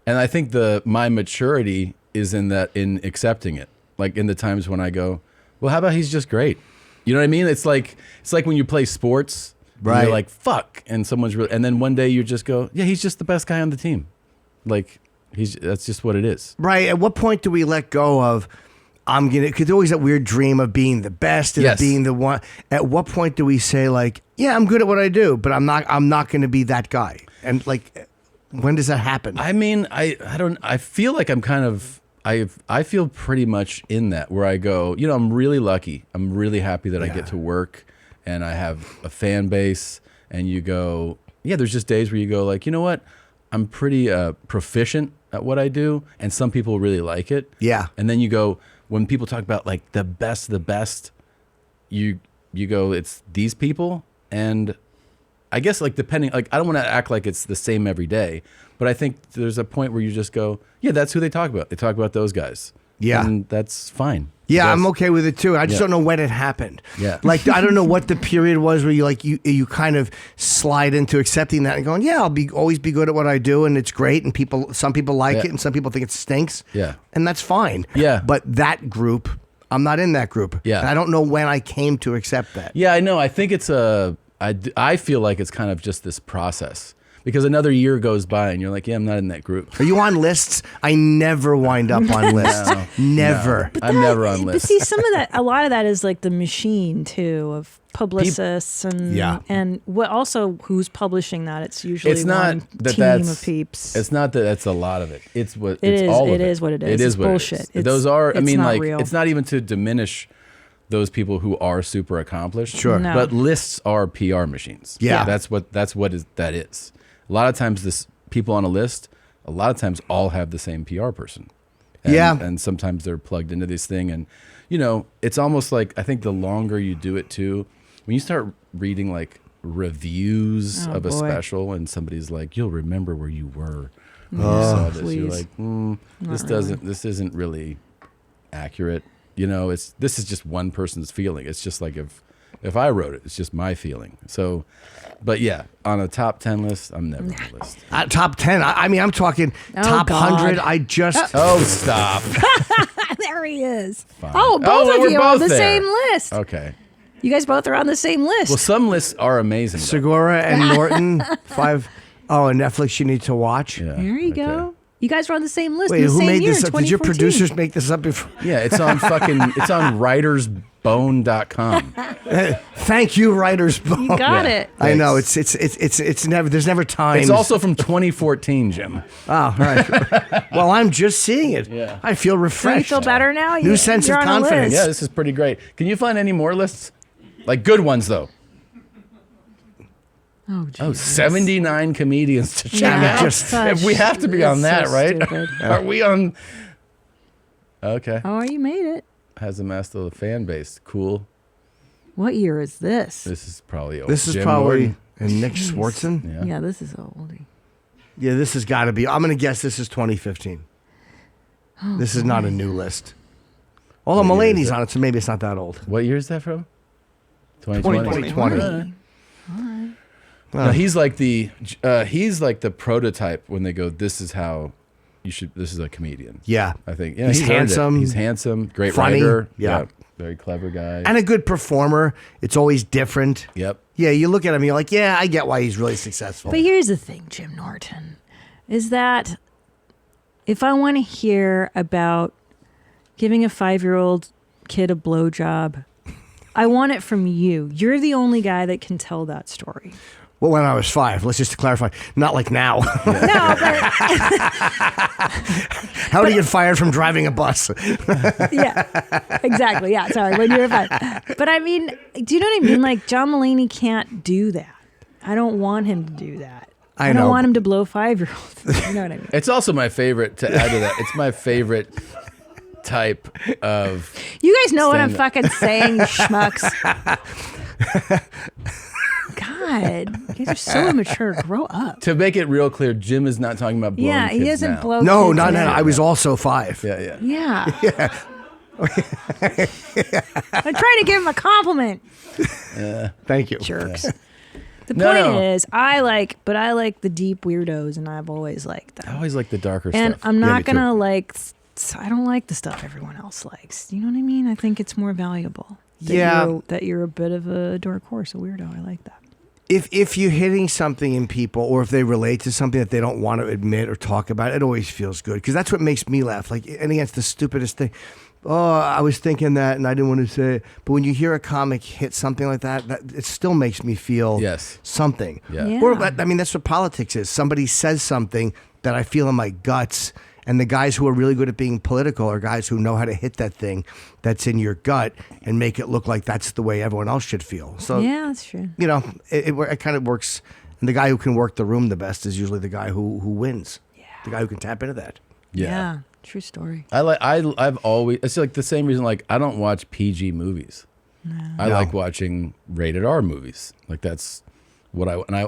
I think my maturity is in accepting it. Like in the times when I go, well, how about he's just great? You know what I mean? It's like when you play sports, right? You're like fuck, and someone's really, and then one day you just go, yeah, he's just the best guy on the team. Like that's just what it is. Right. At what point do we let go of? Because there's always that weird dream of being the best and being the one. At what point do we say like, yeah, I'm good at what I do, but I'm not going to be that guy? And like, when does that happen? I mean, I feel like I'm kind of, I feel pretty much in that where I go, I'm really lucky. I'm really happy that I get to work and I have a fan base, and you go, yeah, there's just days where you go like, you know what? I'm pretty proficient at what I do, and some people really like it. Yeah. And then you go, when people talk about like the best, you go, it's these people. And I guess like depending, like I don't want to act like it's the same every day, but I think there's a point where you just go, yeah, that's who they talk about. They talk about those guys. Yeah. And that's fine. Yeah, I'm okay with it too. I just don't know when it happened. Yeah. Like I don't know what the period was where you kind of slide into accepting that and going, yeah, I'll always be good at what I do, and it's great, and some people like it and some people think it stinks. Yeah. And that's fine. Yeah. But that group, I'm not in that group. Yeah. And I don't know when I came to accept that. Yeah, I know. I think it's I feel like it's kind of just this process, because another year goes by and you're like, yeah, I'm not in that group. Are you on lists? I never wind up on lists. No, never. no. I'm never on But lists. see, a lot of that is like the machine too of publicists and what also who's publishing that. It's usually It's not one that team that's of peeps. It's not that that's a lot of it. It's what It it's is. all of It is what it is. It is It's what bullshit. It is. It's- Those are. I it's mean, not like real. it's not even to diminish those people who are super accomplished. Sure. No. But lists are PR machines. Yeah. That's what that is. A lot of times this people on a list, a lot of times all have the same PR person. And, Yeah. And sometimes they're plugged into this thing. And, it's almost like, I think the longer you do it too, when you start reading like reviews of a boy. special and somebody's like, you'll remember where you were when you Oh, saw this. You're please. like, this isn't really accurate. This is just one person's feeling. It's just like if I wrote it, it's just my feeling. So, but yeah, on a top 10 list, I'm never on the list. Top 10. I mean, I'm talking top God. 100. I just. Oh, stop. There he is. Fine. Oh, both of we're you are on both the there. same list. Okay. You guys both are on the same list. Well, some lists are amazing. though. Segura and Norton, 5. Oh, and Netflix you need to watch. Yeah. there you go. You guys were on the same list. Wait, in the who same made year, this up? Did your 2014. producers make this up before? Yeah, it's on writersbone.com. Thank you, Writers Bone. You got it. I know it's never. There's never time. It's also from 2014, Jim. Oh, all right. Well, I'm just seeing it. Yeah. I feel So you refreshed. feel better now? New sense You're of on a confidence. list. Yeah, this is pretty great. Can you find any more lists? Like good ones, though. Oh, Oh, Jesus. 79 comedians to check Yeah, out. such- We have to be on it's that, so right? stupid. Are we on? Okay. Oh, you made it. Has amassed a fan base. Cool. What year is this? This is probably old. This is Jim probably Norton. and Nick Swartzen. Yeah. Yeah, this is oldie. Yeah, this has got to be. I'm going to guess this is 2015. Oh, This is not a new list. Although What year is Mulaney's it? on it, so maybe it's not that old. What year is that from? 2020. 2020. No, he's like the prototype when they go, this is how you should. This is a comedian. Yeah. I think. Yeah, He's earned it. handsome. He's handsome. Great Funny. writer. Yeah. Very clever guy. And a good performer. It's always different. Yep. Yeah, you look at him, you're like, yeah, I get why he's really successful. But here's the thing, Jim Norton, is that if I want to hear about giving a 5-year-old kid a blowjob, I want it from you. You're the only guy that can tell that story. Well, when I was 5, let's just clarify, not like now. No, but How do you get fired from driving a bus? yeah, exactly. Yeah, sorry, when you were 5. But I mean, do you know what I mean? Like, John Mulaney can't do that. I don't want him to do that. I don't know. want him to blow 5-year-olds. You know what I mean? It's also my favorite, to add to that, it's my favorite type of. You guys know what I'm stand-up. fucking saying, you schmucks. God, you guys are so immature. Grow up. To make it real clear, Jim is not talking about blowing Yeah, he kids doesn't now. blow No, kids not now. now. I was also 5. Yeah. Yeah. Yeah. I'm trying to give him a compliment. Thank you. Jerks. The No, point no. is, I like the deep weirdos, and I've always liked them. I always like the darker And stuff. I'm Yeah, not me too. gonna I don't like the stuff everyone else likes. You know what I mean? I think it's more valuable. That you're a bit of a dark horse, a weirdo. I like that. If you're hitting something in people, or if they relate to something that they don't want to admit or talk about, it always feels good, because that's what makes me laugh. Like, and against the stupidest thing. Oh, I was thinking that and I didn't want to say it. But when you hear a comic hit something like that, it still makes me feel something. Yeah. Yeah. Or, I mean, that's what politics is. Somebody says something that I feel in my guts. And the guys who are really good at being political are guys who know how to hit that thing that's in your gut and make it look like that's the way everyone else should feel. So, Yeah, that's true. you know, it kind of works. And the guy who can work the room the best is usually the guy who wins. Yeah. The guy who can tap into that. Yeah. True story. I've always, it's like the same reason, like I don't watch PG movies. I No. like watching rated R movies. Like that's what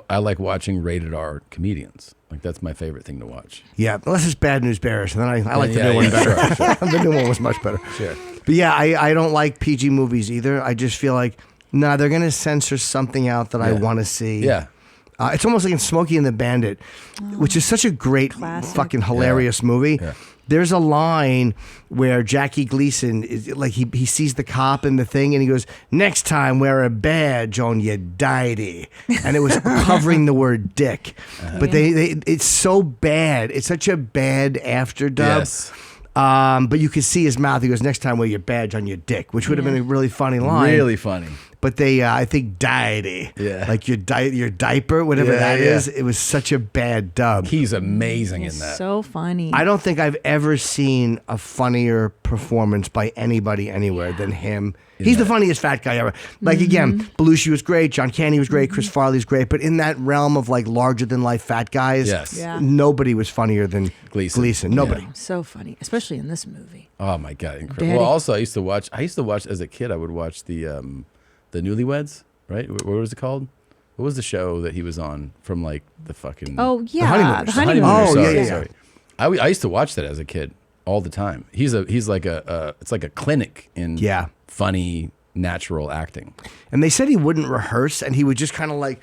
I like watching rated R comedians. Like that's my favorite thing to watch. Yeah, unless it's Bad News Bears. And then I like the Yeah, new one yeah, better. sure. The new one was much better. Sure. But yeah, I don't like PG movies either. I just feel like, nah, they're going to censor something out that I Yeah. want to see. Yeah. It's almost like in Smokey and the Bandit, which is such a great, fucking hilarious movie. Yeah. There's a line where Jackie Gleason is like he sees the cop in the thing and he goes, "Next time wear a badge on your diety," and it was covering the word dick. But it's so bad. It's such a bad after dub. Yes. But you could see his mouth. He goes, "Next time wear your badge on your dick," which would have been a really funny line. Really funny. But they, I think, diety. Yeah. Like your diaper, whatever that is. It was such a bad dub. He's amazing in that. So funny. I don't think I've ever seen a funnier performance by anybody anywhere than him. He's the funniest fat guy ever. Like, again, Belushi was great, John Candy was great, Chris Farley's great, but in that realm of like larger than life fat guys, nobody was funnier than Gleason. Nobody. Yeah. So funny, especially in this movie. Oh my God, incredible. Daddy. Well, also I used to watch as a kid. I would watch the Newlyweds, right? What was it called? What was the show that he was on from like the fucking Oh yeah, Honeymooners. the Honeymooners. Oh, yeah. Sorry. I used to watch that as a kid all the time. He's like it's like a clinic in funny natural acting. And they said he wouldn't rehearse, and he would just kind of like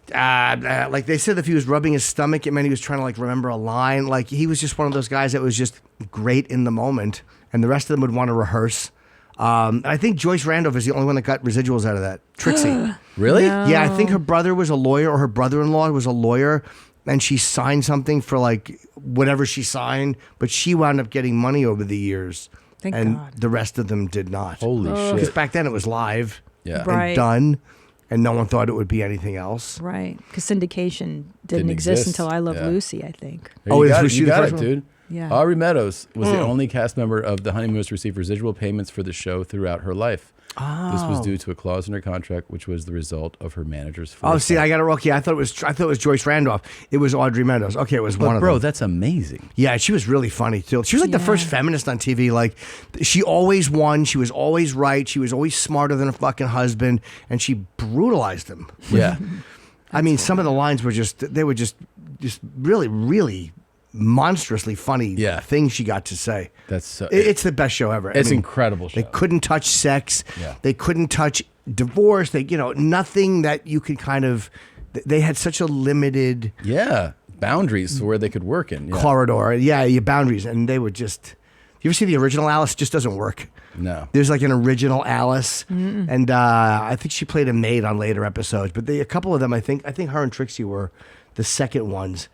they said if he was rubbing his stomach, it meant he was trying to like remember a line. Like he was just one of those guys that was just great in the moment, and the rest of them would want to rehearse. I think Joyce Randolph is the only one that got residuals out of that. Trixie. Really? No. Yeah, I think her brother was a lawyer, or her brother-in-law was a lawyer, and she signed something for like whatever she signed, but she wound up getting money over the years. Thank and God. the rest of them did not. Holy shit. Because back then it was live Yeah. Right. and done, and no one thought it would be anything else. Right, because syndication didn't Didn't exist exist. until I Love Yeah. Lucy, I think. You got was it, she you the got first it, one? dude. Yeah. Ari Meadows was the only cast member of The Honeymooners to receive residual payments for the show throughout her life. This was due to a clause in her contract, which was the result of her manager's Oh, see, I got it wrong. Yeah, I thought it was Joyce Randolph. It was Audrey Meadows. Okay, it was one of them. Bro, that's amazing. Yeah, she was really funny too. She was like the first feminist on TV. Like, she always won. She was always right. She was always smarter than her fucking husband, and she brutalized him. Yeah. I mean, some of the lines were just really, really monstrously funny things she got to say. That's so, it's the best show ever. It's incredible show. They couldn't touch sex. Yeah. They couldn't touch divorce. They, nothing that you could kind of. They had such a limited boundaries to where they could work in. Yeah. corridor. Yeah, your boundaries, and they would just. You ever see the original Alice? It just doesn't work. No. There's like an original Alice, and I think she played a maid on later episodes. But a couple of them, I think her and Trixie were the second ones.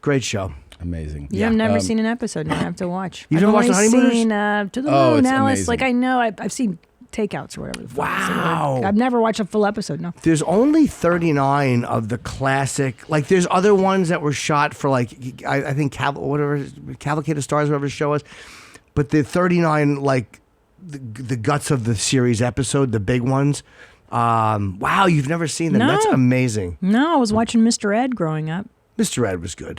Great show. Amazing. Yeah, I've never seen an episode. Now I have to watch. You've I've never watched only The Honeymooners? seen To the Oh, Moon, it's Alice. amazing. Like I know, I've seen takeouts or whatever. The fuck it's Wow. I've never watched a full episode. No. There's only 39 of the classic. Like, there's other ones that were shot for like I think Cavalcade of Stars, whatever the show was. But the 39 like the guts of the series episode, the big ones. Wow, you've never seen them? No. That's amazing. No, I was watching Mr. Ed growing up, Mr. Ed was good.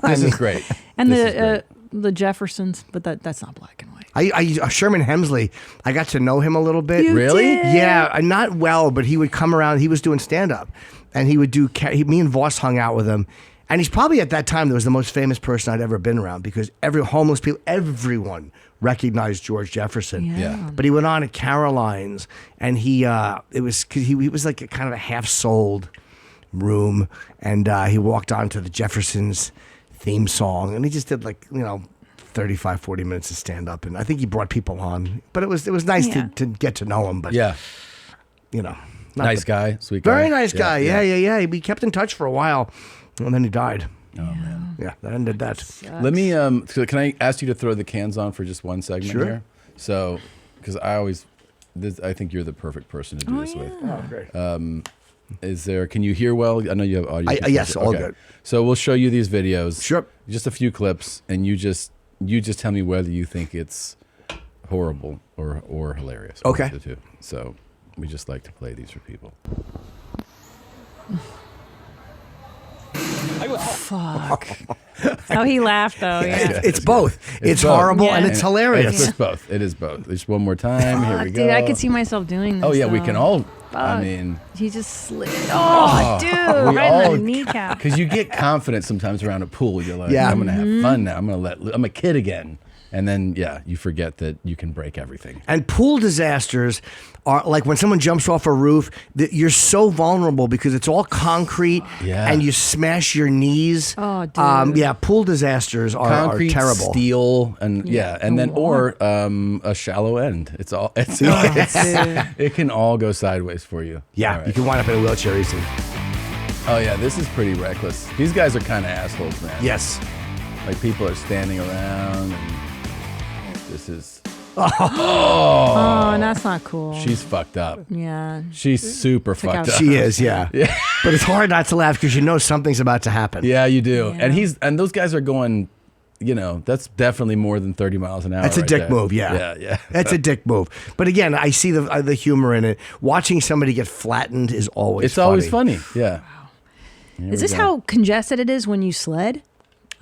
This is great. and This is the Jeffersons, but that's not black and white. I Sherman Hemsley, I got to know him a little bit. You Really? did? Yeah, not well, but he would come around. He was doing stand up, and he would do. Me and Voss hung out with him, and he's probably at that time was the most famous person I'd ever been around because homeless people, everyone recognized George Jefferson. Yeah. But he went on at Caroline's, and he was like a kind of a half sold room, and he walked on to the Jeffersons theme song, and he just did 35, 40 minutes of stand up, and I think he brought people on, but it was nice to get to know him. But not nice guy, sweet guy. very nice guy. Yeah. We kept in touch for a while, and then he died. Oh man. Yeah, that ended that. Let me so can I ask you to throw the cans on for just one segment Sure. here? So, because I think you're the perfect person to do this with. Oh, great. Is there? Can you hear well? I know you have audio. Yes, all good. So we'll show you these videos. Sure. Just a few clips, and you just tell me whether you think it's horrible or hilarious. Okay. The two. So we just like to play these for people. Fuck. Oh, he laughed though. Yeah. It's both. It's both. horrible Yeah. and it's hilarious. It's both. It is both. Just one more time. Here we go. Dude, I could see myself doing this. Oh yeah, we though. can all. Fuck. I mean, He just slid. Oh, dude, we right all- in the kneecap. because you get confident sometimes around a pool. You're like, Yeah. I'm gonna have fun now. I'm a kid again. And then, you forget that you can break everything. And pool disasters are like when someone jumps off a roof, that you're so vulnerable because it's all concrete and you smash your knees. Oh, dude. Pool disasters are Concrete, terrible. Steel, and and then a shallow end. It can all go sideways for you. Yeah, All right. you can wind up in a wheelchair easily. Oh yeah, this is pretty reckless. These guys are kind of assholes, man. Yes. Like people are standing around and this is... Oh, that's not cool. She's fucked up. Yeah. She's super fucked up. She is, yeah. But it's hard not to laugh because you know something's about to happen. Yeah, you do. Yeah. And those guys are going, that's definitely more than 30 miles an hour. That's a dick move, Yeah. That's a dick move. But again, I see the humor in it. Watching somebody get flattened is always funny. Always funny, yeah. Is this how congested it is when you sled?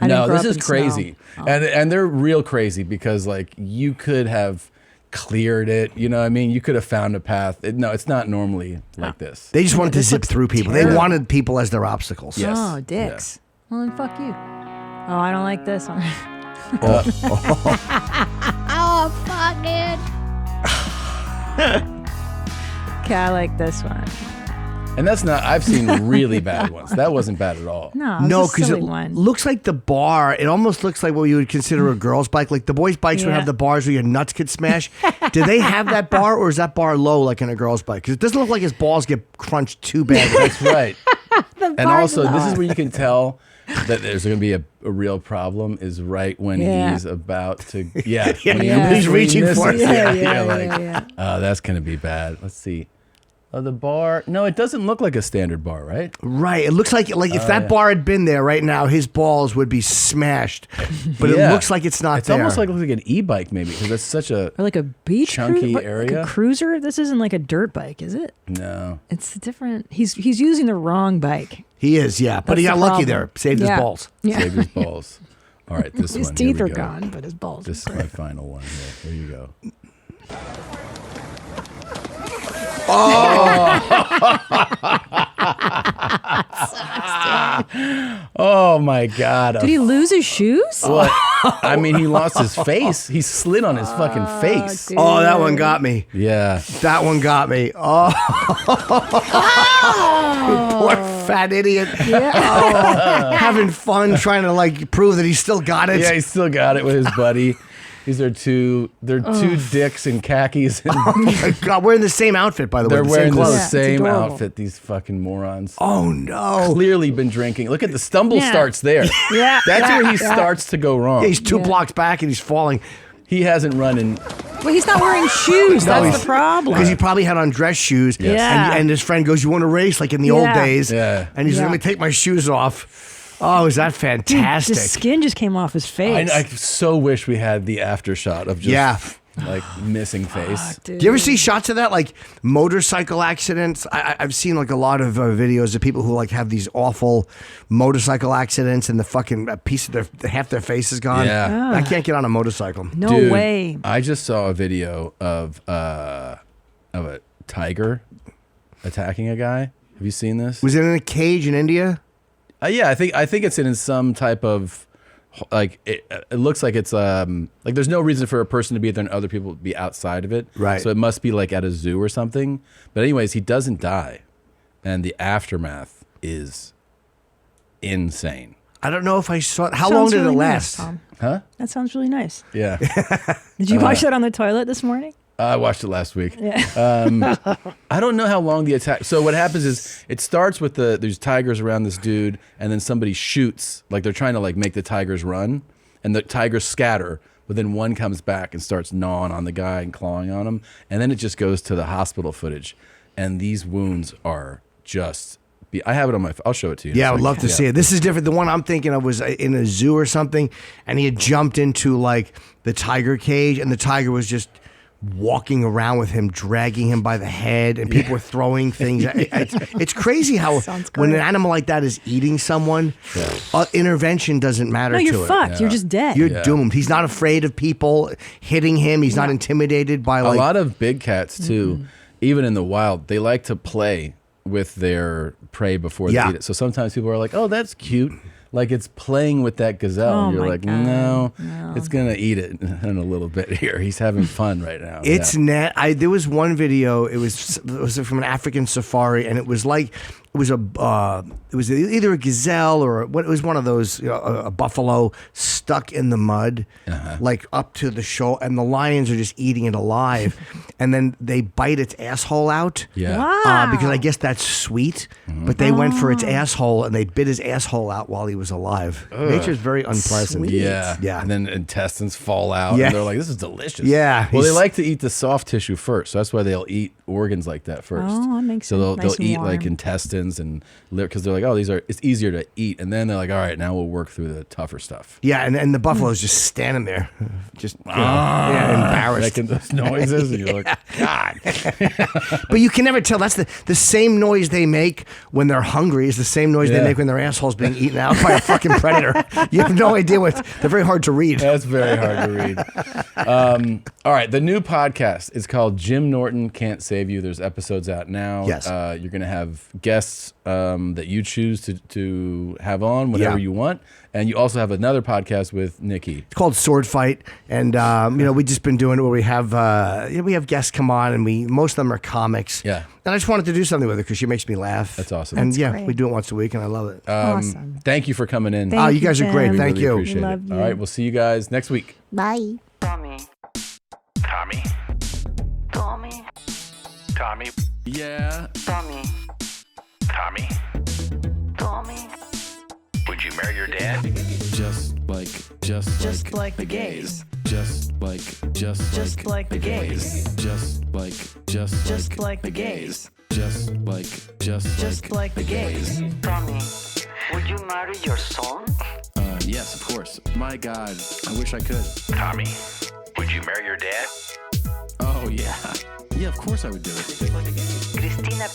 No, this is crazy. And they're real crazy because like you could have cleared it, you know what I mean? You could have found a path. It's not normally like this. They just wanted to zip through people. Terrible. They wanted people as their obstacles. Yes. Oh, dicks. Yeah. Well, then fuck you. Oh, I don't like this one. Oh, fuck, dude. Okay, I like this one. And that's not, I've seen really bad ones. That wasn't bad at all. No, because it looks like the bar, it almost looks like what you would consider a girl's bike. Like the boys' bikes would have the bars where your nuts could smash. Do they have that bar or is that bar low like in a girl's bike? Because it doesn't look like his balls get crunched too bad. That's right. And also, this is where you can tell that there's going to be a real problem is right when he's about to, he's reaching for it. Oh, that's going to be bad. Let's see. Oh, the bar. No, it doesn't look like a standard bar, right? Right. It looks like if that bar had been there right now, his balls would be smashed. But it looks like it's not there. It's almost like an e-bike maybe because it's such a or like a beach chunky area. Like a cruiser. This isn't like a dirt bike, is it? No. It's different. He's using the wrong bike. He is, yeah. But he got lucky there. Saved his balls. Yeah. Saved his balls. All right, this his one. His teeth here are we go. gone, but his balls. This is my final one. Here you go. Oh my God. Did he lose his shoes? What? I mean, he lost his face. He slid on his fucking face. Dude. Oh, that one got me. Yeah. That one got me. Oh. Poor fat idiot. Yeah. Oh, having fun trying to like prove that he still got it. Yeah, he still got it with his buddy. These are two dicks in khakis. Oh my God, we're in the same outfit, by the way. They're wearing the same adorable. outfit, these fucking morons. Oh no. Clearly been drinking. Look at the stumble starts there. Yeah. That's where he starts to go wrong. Yeah, he's two blocks back and he's falling. He hasn't run in. Well, he's not wearing shoes. That's the problem. Because he probably had on dress shoes. Yes. Yeah. And his friend goes, "You want to race like in the old days?" Yeah. And he's like, "Let me take my shoes off." Oh, is that fantastic? Dude, the skin just came off his face. I so wish we had the after shot of just like missing face. Do you ever see shots of that, like motorcycle accidents? I've seen like a lot of videos of people who like have these awful motorcycle accidents and the fucking piece of half their face is gone. Yeah. I can't get on a motorcycle. No Dude, way. I just saw a video of a tiger attacking a guy. Have you seen this? Was it in a cage in India? Yeah, I think it's in some type of like it looks like it's like there's no reason for a person to be there and other people to be outside of it. Right. So it must be like at a zoo or something. But anyways, he doesn't die, and the aftermath is insane. I don't know if I saw it. How long did really it nice, last? Tom. Huh? That sounds really nice. Yeah. Did you watch that on the toilet this morning? I watched it last week. Yeah. I don't know how long the attack. So what happens is it starts with there's tigers around this dude, and then somebody shoots, like they're trying to like make the tigers run, and the tigers scatter, but then one comes back and starts gnawing on the guy and clawing on him, and then it just goes to the hospital footage, and these wounds are just. I have it on my. I'll show it to you. Yeah, I would love to see it. This is different. The one I'm thinking of was in a zoo or something, and he had jumped into like the tiger cage, and the tiger was just walking around with him, dragging him by the head, and people were throwing things. It's crazy how when an animal like that is eating someone, intervention doesn't matter to it. No, you're fucked. You're just dead. You're doomed. He's not afraid of people hitting him. He's not intimidated by like... A lot of big cats, too, even in the wild, they like to play with their prey before they eat it. So sometimes people are like, oh, that's cute. like it's playing with that gazelle. Oh and you're my like, God. no, No. it's gonna eat it in a little bit here. He's having fun right now. It's there was one video. It was from an African safari, and it was like it was either a gazelle or it was one of those a buffalo stuck in the mud, like up to the shoulder, and the lions are just eating it alive, and then they bite its asshole out. Yeah. Wow. Because I guess that's sweet, but they went for its asshole and they bit his asshole out while he was alive. Nature's very unpleasant. Sweet. Yeah. And then intestines fall out. Yeah. And they're like, this is delicious. Yeah. Well, they like to eat the soft tissue first. So that's why they'll eat organs like that first. Oh, that makes so sense. they'll Nice and eat like warm. intestines and liver because they're like, oh, it's easier to eat. And then they're like, all right, now we'll work through the tougher stuff. Yeah, and the buffalo's just standing there, just embarrassed, making those noises, and you're like, God. But you can never tell. That's the same noise they make when they're hungry is the same noise they make when their asshole's being eaten out by a fucking predator. You have no idea what. They're very hard to read. That's very hard to read. All right, the new podcast is called Jim Norton Can't Save You. There's episodes out now. Yes. You're going to have guests that you choose to have on whenever you want. And you also have another podcast with Nikki. It's called Sword Fight, and we've just been doing it where we have guests come on, and most of them are comics. Yeah. And I just wanted to do something with her because she makes me laugh. That's awesome. And That's great. we do it once a week, and I love it. Awesome. Thank you for coming in. Thank you guys are great. Jim. Thank Really you. Appreciate Love it. you. All right, we'll see you guys next week. Bye. Tommy. Yeah. Tommy. Would you marry your dad? Just like the gays. Just like the gays. Just like the gays. Just like the gays. Tommy, would you marry your son? Yes, of course. My God, I wish I could. Tommy, would you marry your dad? Oh yeah. Yeah, of course I would do it. Christina,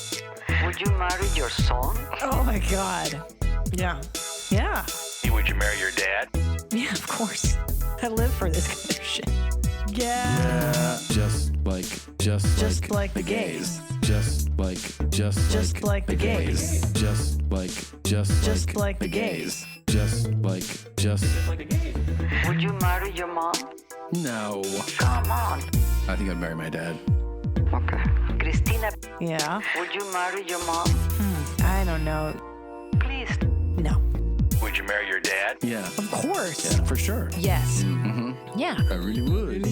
would you marry your son? Oh my God. Yeah. Yeah. Would you marry your dad? Yeah, of course. I live for this kind of shit. Yeah. Just like the gays. Just like the gays. Just like the gays. Just like the gays. Would you marry your mom? No. Come on. I think I'd marry my dad. Okay. Christina, Yeah. would you marry your mom? I don't know. Please. No. Would you marry your dad? Yeah. Of course. Yeah, for sure. Yes. Mm-hmm. Yeah. I really would.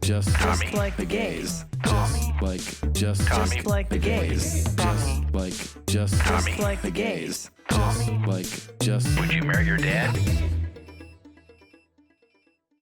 Just like the gays. Just like the gays. Just like the gays. Would you marry your dad?